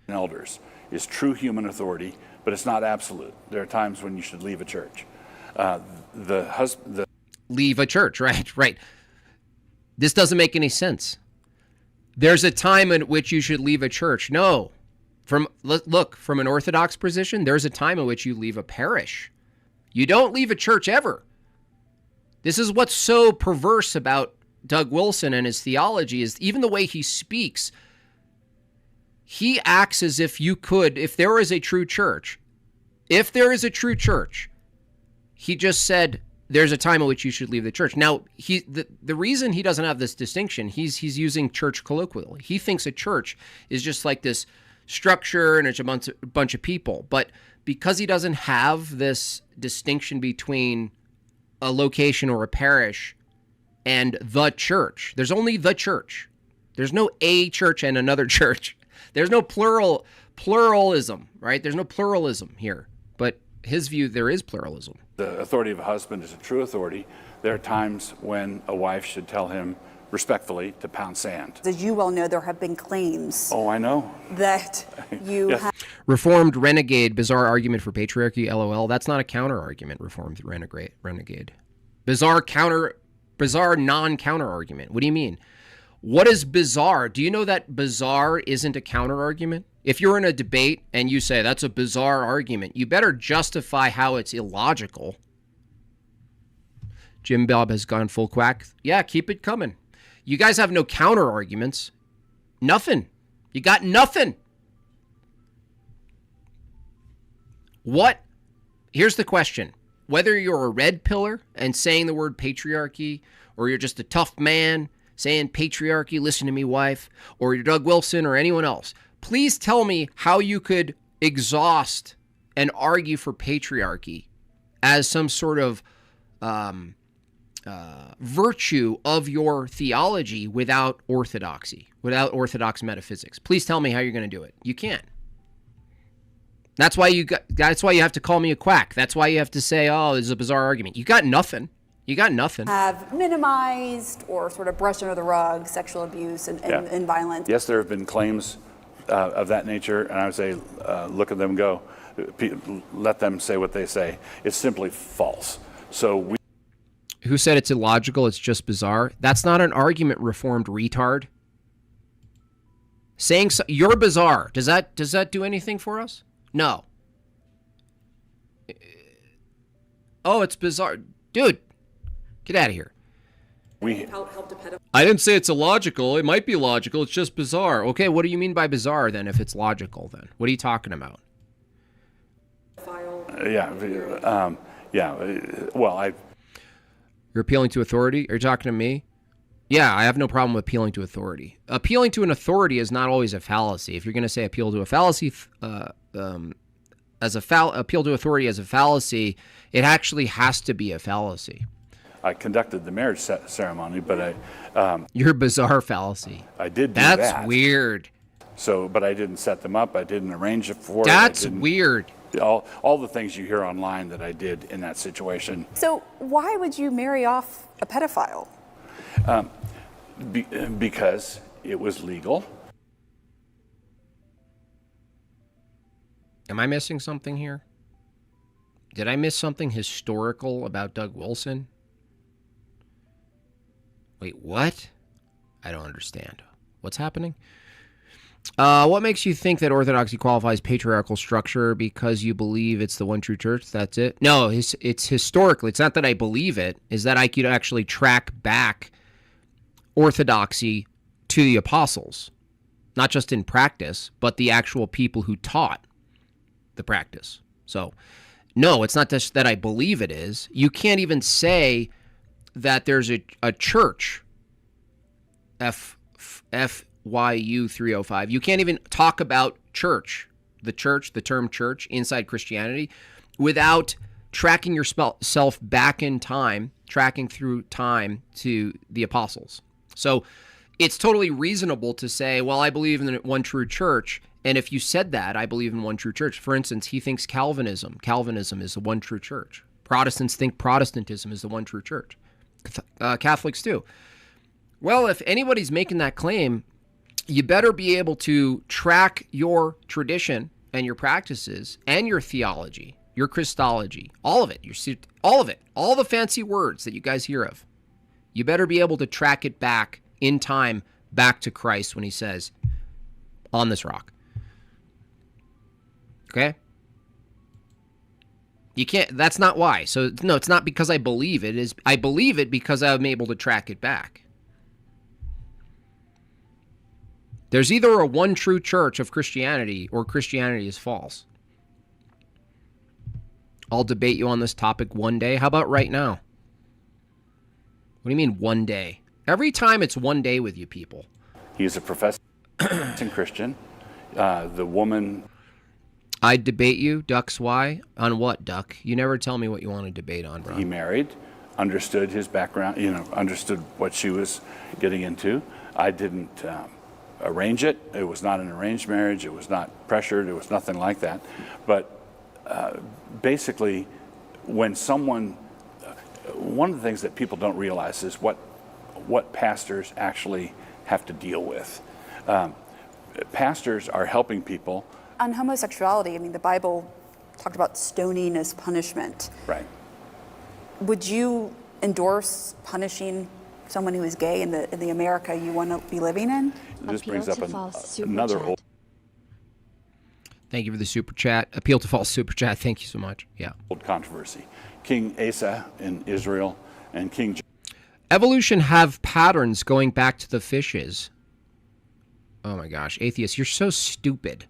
Elders is true human authority, but it's not absolute. There are times when you should leave a church.
Leave a church, right. This doesn't make any sense. There's a time in which you should leave a church. No. From an Orthodox position, there's a time in which you leave a parish. You don't leave a church ever. This is what's so perverse about Doug Wilson and his theology, is even the way he speaks. He acts as if if there is a true church, he just said there's a time in which you should leave the church. Now, the reason he doesn't have this distinction, he's using church colloquially. He thinks a church is just like this structure and it's a bunch of people. But because he doesn't have this distinction between a location or a parish and the church, there's only the church. There's no a church and another church. There's no pluralism, right? There's no pluralism here. But his view, there is pluralism.
The authority of a husband is a true authority. There are times when a wife should tell him respectfully to pound sand.
As you well know, there have been claims.
Oh, I know.
That you
Yes.
have.
Reformed renegade, bizarre argument for patriarchy, LOL. That's not a counter argument, reformed renegade. Bizarre non-counter argument. What do you mean? What is bizarre? Do you know that bizarre isn't a counter argument? If you're in a debate and you say that's a bizarre argument, you better justify how it's illogical. Jimbob has gone full quack. Yeah, keep it coming. You guys have no counter arguments. Nothing. You got nothing. What? Here's the question. Whether you're a red pillar and saying the word patriarchy, or you're just a tough man saying patriarchy, listen to me, wife, or you're Doug Wilson or anyone else, please tell me how you could exhaust and argue for patriarchy as some sort of virtue of your theology without orthodoxy, without orthodox metaphysics. Please tell me how you're going to do it. You can't. That's why you have to call me a quack. That's why you have to say, oh, this is a bizarre argument. You got nothing.
Have minimized or sort of brushed under the rug sexual abuse and violence.
Yes, there have been claims of that nature, and I would say look at them go. Let them say what they say. It's simply false. So
Who said it's illogical? It's just bizarre. That's not an argument, reformed retard. Saying you're bizarre. Does that do anything for us? No. Oh, it's bizarre. Dude, get out of here. I didn't say it's illogical. It might be logical. It's just bizarre. Okay, what do you mean by bizarre then if it's logical then? What are you talking about? You're appealing to authority? Are you talking to me? Yeah, I have no problem with appealing to authority. Appealing to an authority is not always a fallacy. If you're going to say appeal to a fallacy, appeal to authority as a fallacy, it actually has to be a fallacy.
I conducted the marriage ceremony, but
You're a bizarre fallacy.
I did do that.
That's weird.
So, but I didn't set them up. I didn't arrange it for.
That's weird.
All the things you hear online that I did in that situation.
So why would you marry off a pedophile?
Because it was legal.
Am I missing something here? Did I miss something historical about Doug Wilson? Wait, what? I don't understand. What's happening? What makes you think that Orthodoxy qualifies patriarchal structure because you believe it's the one true church? That's it? No, it's historically. It's not that I believe it. Is that I could actually track back Orthodoxy to the apostles. Not just in practice, but the actual people who taught the practice. So, no, it's not just that I believe it is. You can't even say that there's a church, FYU 305. You can't even talk about church, the term church inside Christianity, without tracking yourself back in time, tracking through time to the apostles. So it's totally reasonable to say, well, I believe in one true church. And if you said that, I believe in one true church. For instance, he thinks Calvinism is the one true church. Protestants think Protestantism is the one true church. Catholics too. Well, if anybody's making that claim, you better be able to track your tradition and your practices and your theology, your Christology, all of it, all the fancy words that you guys hear of. You better be able to track it back in time, back to Christ when he says, on this rock. Okay? You can't, that's not why. So, no, it's not because I believe it. I believe it because I'm able to track it back. There's either a one true church of Christianity or Christianity is false. I'll debate you on this topic one day. How about right now? What do you mean one day? Every time it's one day with you people.
He's a professing Christian. The woman...
I'd debate you, Ducks, why? On what, Duck? You never tell me what you want to debate on, bro.
He married, understood his background, understood what she was getting into. I didn't arrange it. It was not an arranged marriage. It was not pressured. It was nothing like that. But basically, when someone... one of the things that people don't realize is what pastors actually have to deal with. Pastors are helping people.
On homosexuality, I mean, the Bible talked about stoning as punishment.
Right.
Would you endorse punishing someone who is gay in the America you want to be living in?
This brings up another
another
old...
Thank you for the super chat. Appeal to false super chat. Thank you so much. Yeah.
old controversy. King Asa in Israel and King...
Evolution have patterns going back to the fishes. Oh my gosh, atheist, you're so stupid.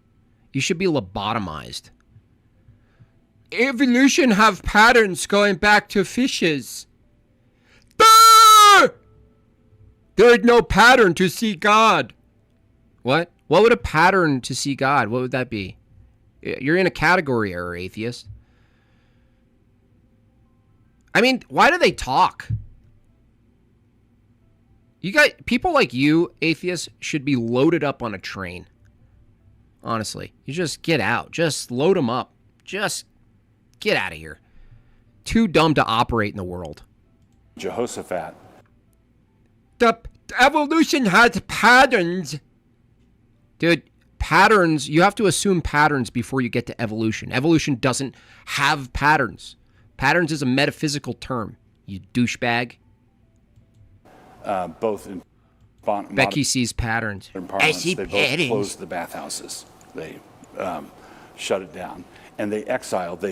You should be lobotomized. Evolution have patterns going back to fishes. Ah! There is no pattern to see God. What? What would a pattern to see God? What would that be? You're in a category error, atheist. I mean, why do they talk? You guys, people like you, atheists, should be loaded up on a train. Honestly, you just get out. Just load them up. Just get out of here. Too dumb to operate in the world.
Jehoshaphat.
The evolution has patterns. Dude, patterns, you have to assume patterns before you get to evolution. Evolution doesn't have patterns. Patterns is a metaphysical term, you douchebag.
Both in...
Becky sees patterns.
I see they patterns. Both closed the bathhouses. They shut it down. And they exiled...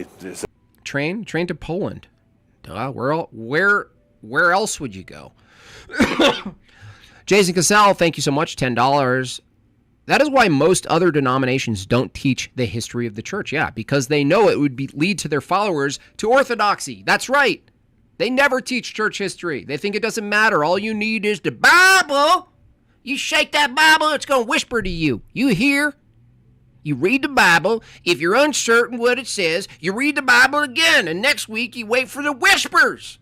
Train to Poland. Duh, where else would you go? Jason Cassell, thank you so much, $10. That is why most other denominations don't teach the history of the church. Yeah, because they know it would lead to their followers to orthodoxy. That's right. They never teach church history. They think it doesn't matter. All you need is the Bible. You shake that Bible, it's going to whisper to you. You hear? You read the Bible. If you're uncertain what it says, you read the Bible again. And next week, you wait for the whispers.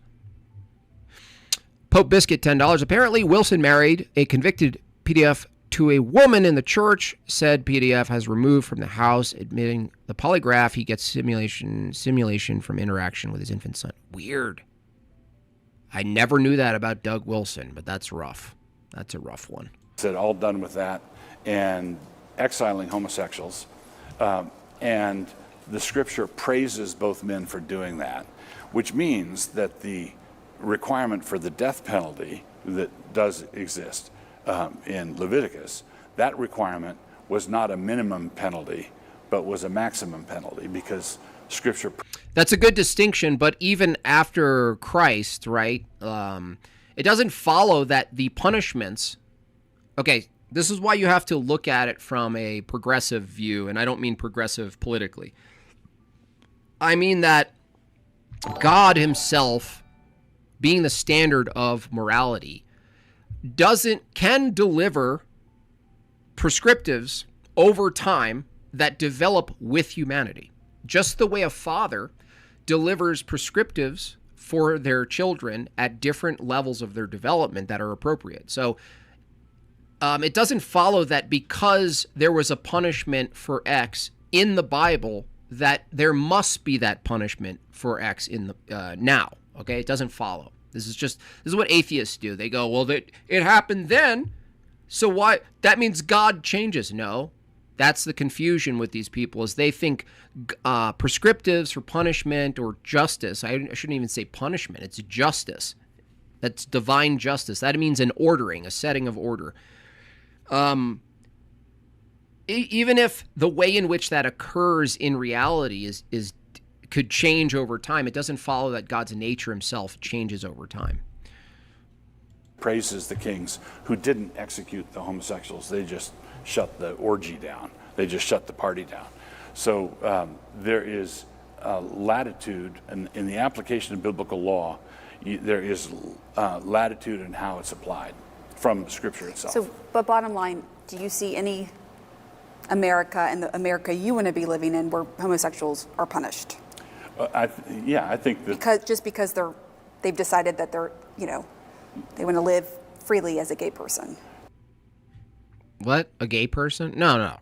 Pope Biscuit, $10. Apparently, Wilson married a convicted PDF to a woman in the church. Said PDF has removed from the house, admitting the polygraph. He gets simulation from interaction with his infant son. Weird. I never knew that about Doug Wilson, but that's rough. That's a rough one.
Said all done with that and exiling homosexuals. And the scripture praises both men for doing that, which means that the requirement for the death penalty that does exist in Leviticus, that requirement was not a minimum penalty, but was a maximum penalty because scripture...
That's a good distinction, but even after Christ, right, it doesn't follow that the punishments... Okay, this is why you have to look at it from a progressive view, and I don't mean progressive politically. I mean that God himself, being the standard of morality, can deliver prescriptives over time that develop with humanity. Just the way a father delivers prescriptives for their children at different levels of their development that are appropriate. So it doesn't follow that because there was a punishment for X in the Bible that there must be that punishment for X in the now. Okay, it doesn't follow. This is what atheists do. They go, well, it happened then, so why? That means God changes. No, that's the confusion with these people, is they think prescriptives for punishment or justice. I shouldn't even say punishment. It's justice. That's divine justice. That means an ordering, a setting of order. Even if the way in which that occurs in reality is could change over time, it doesn't follow that God's nature himself changes over time.
Praises the kings who didn't execute the homosexuals. They just shut the orgy down. They just shut the party down. So there is latitude in the application of biblical law. There is latitude in how it's applied from Scripture itself.
So, but bottom line, do you see any America and the America you want to be living in where homosexuals are punished?
I think that
because they've decided that they want to live freely as a gay person.
What? A gay person? No.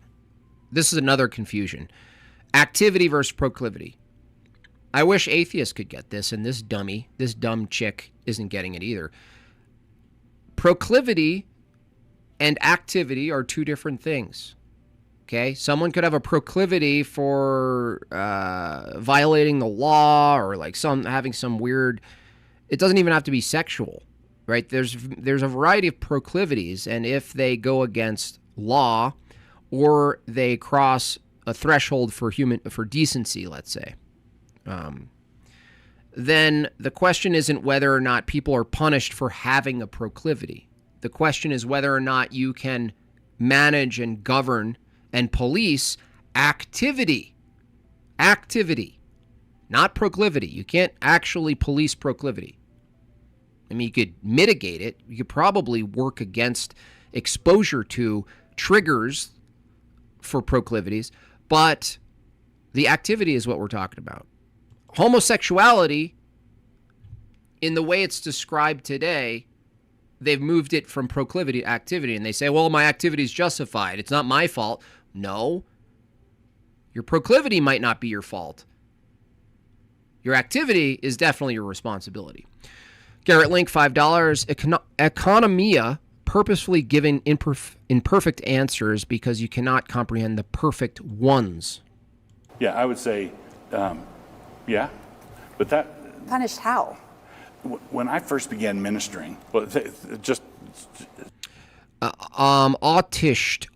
This is another confusion. Activity versus proclivity. I wish atheists could get this, and this dumb chick isn't getting it either. Proclivity and activity are two different things. Okay? Someone could have a proclivity for violating the law or like having some weird... It doesn't even have to be sexual, right? There's a variety of proclivities, and if they go against law or they cross a threshold for decency, let's say, then the question isn't whether or not people are punished for having a proclivity. The question is whether or not you can manage and govern and police activity, not proclivity. You can't actually police proclivity. I mean, you could mitigate it. You could probably work against exposure to triggers for proclivities, but the activity is what we're talking about. Homosexuality, in the way it's described today, they've moved it from proclivity to activity, and they say, well, my activity is justified. It's not my fault. No. Your proclivity might not be your fault. Your activity is definitely your responsibility. Garrett Link, $5. Economia, purposefully giving imperfect answers because you cannot comprehend the perfect ones.
Yeah, I would say, yeah. But that...
Punished how?
When I first began ministering, well, just...
Autished,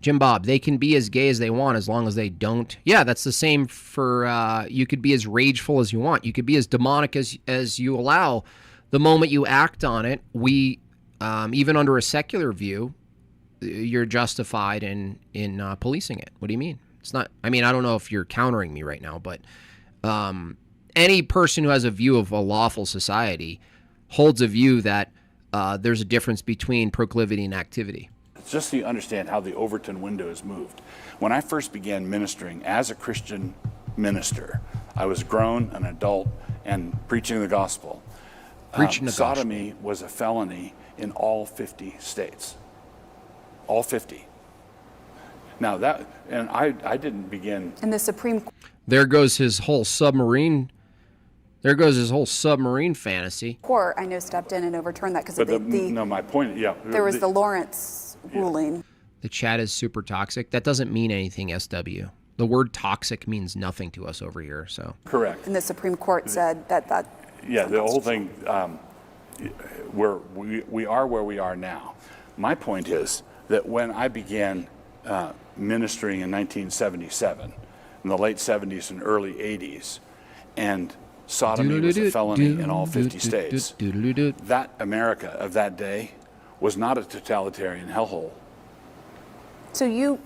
Jimbob, they can be as gay as they want as long as they don't. Yeah, that's the same for, you could be as rageful as you want. You could be as demonic as you allow. The moment you act on it, even under a secular view, you're justified in policing it. What do you mean? It's not, I mean, I don't know if you're countering me right now, but any person who has a view of a lawful society holds a view that there's a difference between proclivity and activity.
Just so you understand how the Overton window has moved. When I first began ministering as a Christian minister, I was grown, an adult, and preaching the gospel. Sodomy was a felony in all 50 states. All 50. Now that, and I didn't begin.
And the Supreme Court.
There goes his whole submarine fantasy.
Court, I know, stepped in and overturned that because of
no, my point, yeah.
There was the Lawrence ruling.
The chat is super toxic. That doesn't mean anything, SW. The word toxic means nothing to us over here, so.
Correct.
And the Supreme Court said that.
Yeah, the whole thing, we are where we are now. My point is that when I began ministering in 1977, in the late 70s and early 80s, and sodomy was a felony in all 50 states, that America of that day was not a totalitarian hellhole.
So you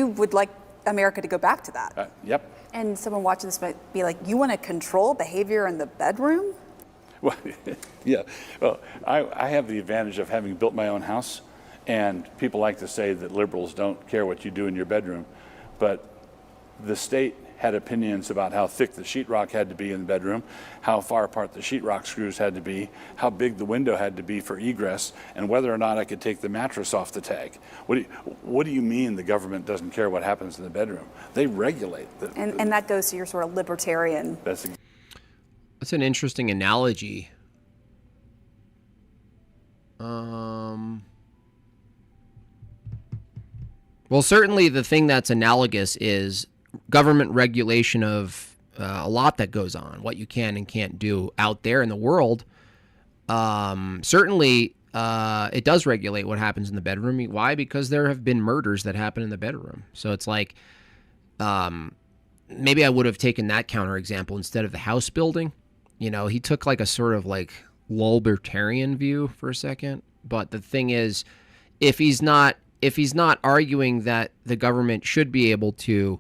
would like America to go back to that?
Yep.
And someone watching this might be like, you want to control behavior in the bedroom?
Well, yeah. Well, I have the advantage of having built my own house, and people like to say that liberals don't care what you do in your bedroom, but the state had opinions about how thick the sheetrock had to be in the bedroom, how far apart the sheetrock screws had to be, how big the window had to be for egress, and whether or not I could take the mattress off the tag. What do you mean the government doesn't care what happens in the bedroom? They regulate.
And that goes to your sort of libertarian.
That's an interesting analogy. Well, certainly the thing that's analogous is government regulation of a lot that goes on, what you can and can't do out there in the world. Certainly, it does regulate what happens in the bedroom. Why? Because there have been murders that happen in the bedroom. So it's like, maybe I would have taken that counterexample instead of the house building. You know, he took like a sort of like libertarian view for a second. But the thing is, if he's not arguing that the government should be able to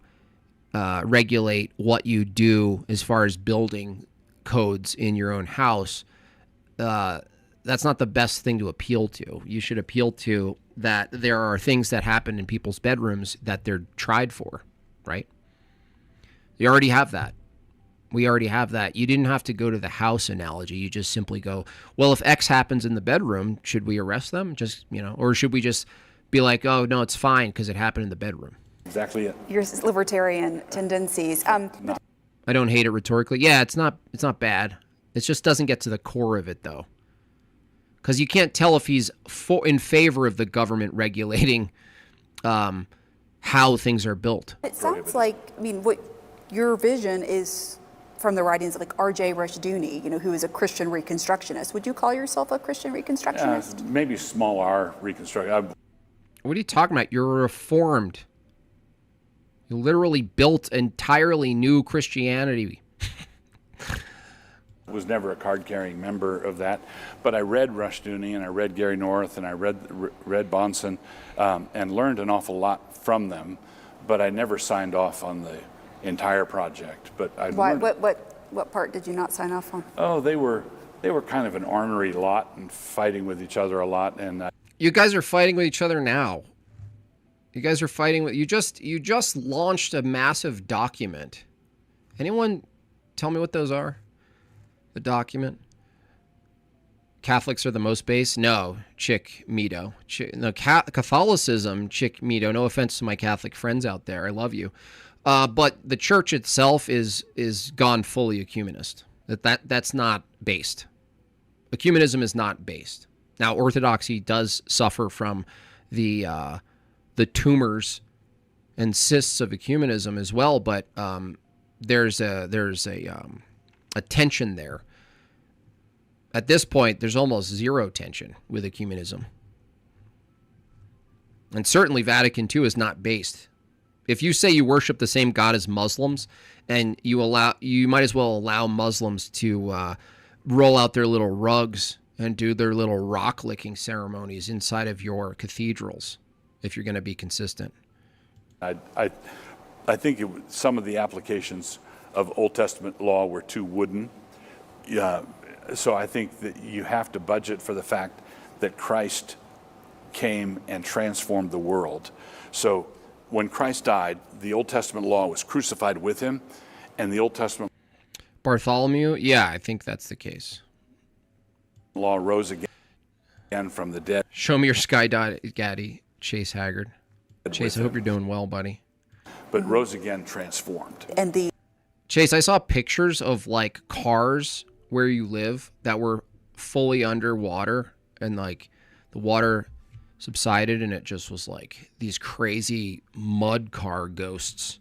regulate what you do as far as building codes in your own house, that's not the best thing to appeal to. You should appeal to that there are things that happen in people's bedrooms that they're tried for, right? You already have that. We already have that. You didn't have to go to the house analogy. You just simply go, well, if X happens in the bedroom, should we arrest them? Just, you know, or should we just be like, oh, no, it's fine because it happened in the bedroom?
Exactly it.
Your libertarian tendencies.
I don't hate it rhetorically. Yeah, it's not bad. It just doesn't get to the core of it, though. Because you can't tell if he's in favor of the government regulating how things are built.
It sounds like, I mean, what your vision is from the writings of like R.J. Rushdoony, you know, who is a Christian Reconstructionist. Would you call yourself a Christian Reconstructionist?
Maybe small r Reconstruction.
What are you talking about? You're Reformed. You literally built entirely new Christianity.
Was never a card-carrying member of that, but I read Rushdoony and I read Gary North and I read Bonson and learned an awful lot from them, but I never signed off on the entire project. But
what part did you not sign off on?
Oh, they were kind of an ornery lot and fighting with each other a lot. And
you guys are fighting with each other now. You guys are fighting with you just launched a massive document. Anyone tell me what those are? The document. Catholics are the most base? No, Chick Mito. Catholicism, Chick Mito. No offense to my Catholic friends out there. I love you. But the church itself is gone fully ecumenist. That's not based. Ecumenism is not based. Now, Orthodoxy does suffer from the tumors and cysts of ecumenism as well, but there's a tension there. At this point, there's almost zero tension with ecumenism. And certainly Vatican II is not based. If you say you worship the same God as Muslims, and you might as well allow Muslims to roll out their little rugs and do their little rock licking ceremonies inside of your cathedrals, if you're going to be consistent.
I think some of the applications of Old Testament law were too wooden. So I think that you have to budget for the fact that Christ came and transformed the world. So when Christ died, the Old Testament law was crucified with him, and the Old Testament
Bartholomew? Yeah, I think that's the case.
Law rose again from the dead.
Show me your sky daddy, Chase Haggard. Chase, I hope you're doing well, buddy.
But rose again transformed.
And
Chase, I saw pictures of like cars where you live that were fully underwater, and like the water subsided and it just was like these crazy mud car ghosts.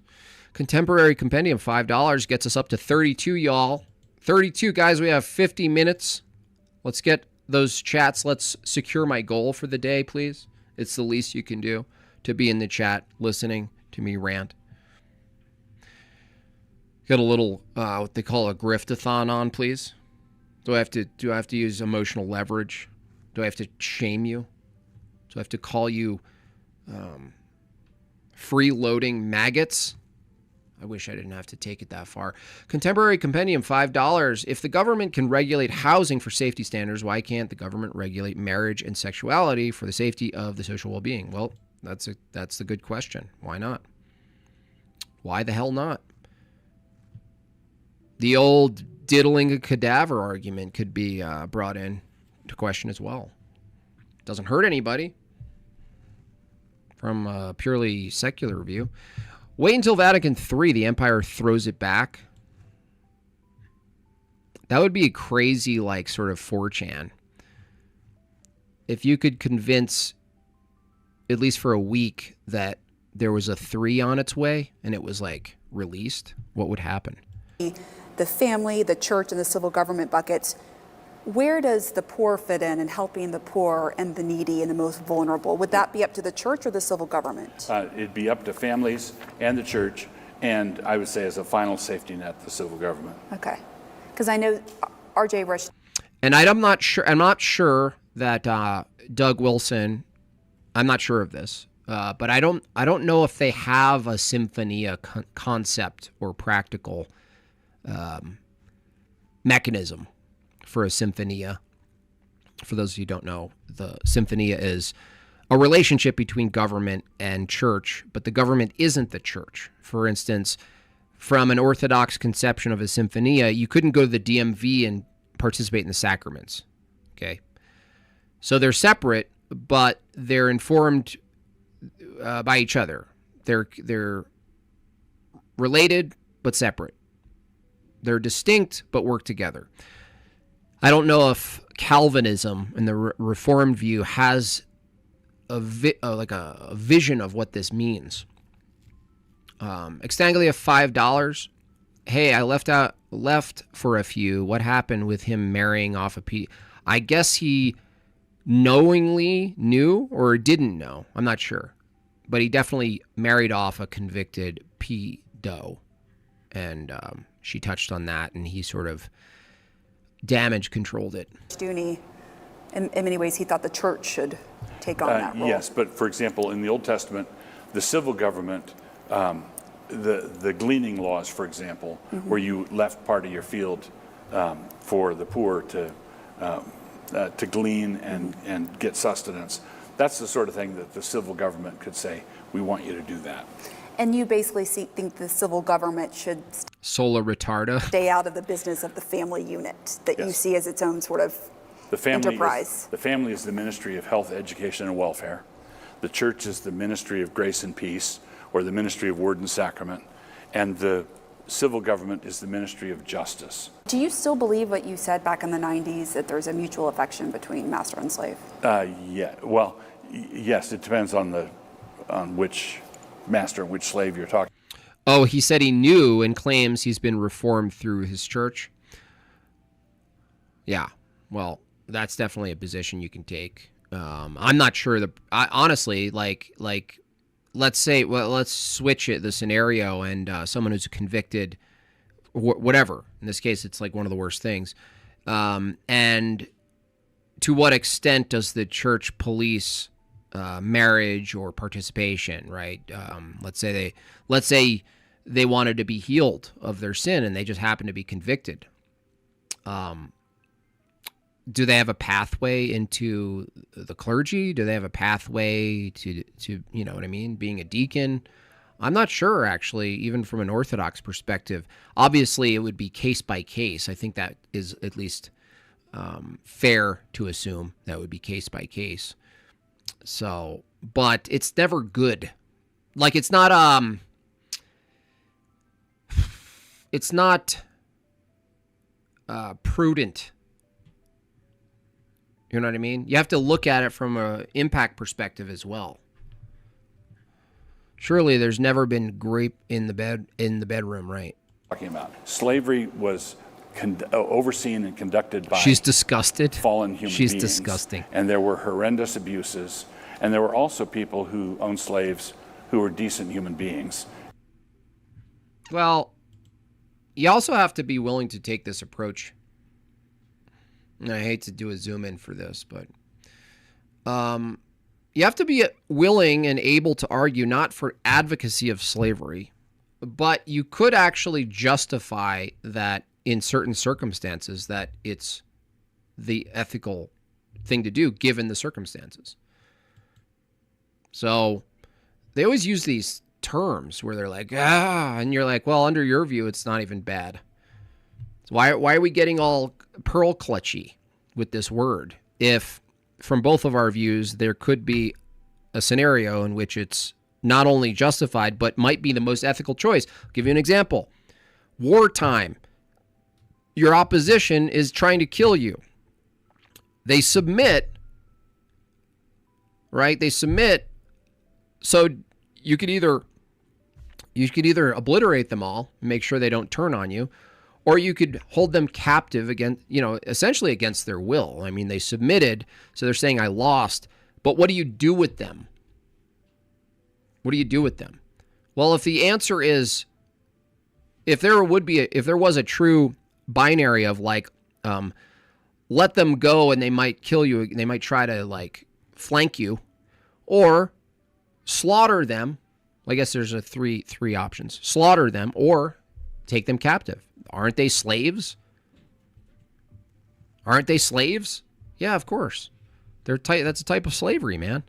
Contemporary Compendium, $5 gets us up to 32, y'all. 32, guys, we have 50 minutes. Let's get those chats. Let's secure my goal for the day, please. It's the least you can do to be in the chat listening to me rant. Got a little what they call a griftathon on, please. Do I have to use emotional leverage? Do I have to shame you? Do I have to call you freeloading maggots? I wish I didn't have to take it that far. Contemporary Compendium, $5. If the government can regulate housing for safety standards, why can't the government regulate marriage and sexuality for the safety of the social well-being? Well, that's the good question. Why not? Why the hell not? The old diddling a cadaver argument could be brought in to question as well. Doesn't hurt anybody from a purely secular view. Wait until Vatican III, the empire throws it back. That would be a crazy, like, sort of 4chan. If you could convince, at least for a week, that there was a 3 on its way and it was, like, released, what would happen?
The family, the church, and the civil government buckets. Where does the poor fit in helping the poor and the needy and the most vulnerable? Would that be up to the church or the civil government?
It'd be up to families and the church, and I would say as a final safety net, the civil government.
Okay. Because I know R.J. Rich.
And I'm not sure that Doug Wilson, I'm not sure of this, but I don't know if they have a Symphonia concept or practical mechanism for a Symphonia. For those of you who don't know, the Symphonia is a relationship between government and church, but the government isn't the church. For instance, from an Orthodox conception of a Symphonia, you couldn't go to the DMV and participate in the sacraments. Okay? So they're separate, but they're informed by each other. They're related, but separate. They're distinct, but work together. I don't know if Calvinism and the Reformed view has a vision of what this means. Extanglia $5. Hey, I left for a few. What happened with him marrying off a P? I guess he knowingly knew or didn't know. I'm not sure. But he definitely married off a convicted pedo. And she touched on that, and he sort of damage controlled it.
Dooney, in many ways, he thought the church should take on that role.
Yes, but for example, in the Old Testament, the civil government, the gleaning laws, for example, where you left part of your field for the poor to glean and get sustenance, that's the sort of thing that the civil government could say, we want you to do that.
And you basically think the civil government should
Sola retarda.
Stay out of the business of the family unit that you see as its own sort of enterprise.
The family is the ministry of health, education, and welfare. The church is the ministry of grace and peace, or the ministry of word and sacrament. And the civil government is the ministry of justice.
Do you still believe what you said back in the 90s, that there's a mutual affection between master and slave?
Yeah. Well, yes, it depends on which master and which slave you're talking.
Oh, he said he knew and claims he's been reformed through his church. Yeah, well, that's definitely a position you can take. I'm not sure. Honestly, like, let's switch the scenario, and someone who's convicted, whatever. In this case, it's like one of the worst things. And to what extent does the church police marriage or participation, right? Let's say they wanted to be healed of their sin and they just happen to be convicted. Do they have a pathway into the clergy? Do they have a pathway to you know what I mean, being a deacon? I'm not sure, actually, even from an Orthodox perspective. Obviously, it would be case by case. I think that is at least fair to assume that would be case by case. So, but it's never good. Like, it's not prudent. You know what I mean? You have to look at it from an impact perspective as well. Surely there's never been grape in the bedroom, right?
Talking about slavery was overseen and conducted by
She's disgusted.
fallen human beings.
She's disgusting.
And there were horrendous abuses. And there were also people who owned slaves who were decent human beings.
Well, you also have to be willing to take this approach. And I hate to do a zoom in for this, but you have to be willing and able to argue not for advocacy of slavery, but you could actually justify that in certain circumstances that it's the ethical thing to do given the circumstances. So they always use these terms where they're like, and you're like, well, under your view, it's not even bad. So why are we getting all pearl clutchy with this word? If, from both of our views, there could be a scenario in which it's not only justified, but might be the most ethical choice. I'll give you an example. Wartime. Your opposition is trying to kill you. They submit, right? They submit, so you could either obliterate them all, make sure they don't turn on you, or you could hold them captive against, essentially against their will. I mean, they submitted, so they're saying I lost, but what do you do with them? What do you do with them? Well, if the answer is, if there was a true binary of like, let them go and they might kill you, they might try to like flank you, or slaughter them. I guess there's three options: slaughter them or take them captive. Aren't they slaves? Aren't they slaves? Yeah, of course. That's a type of slavery, man.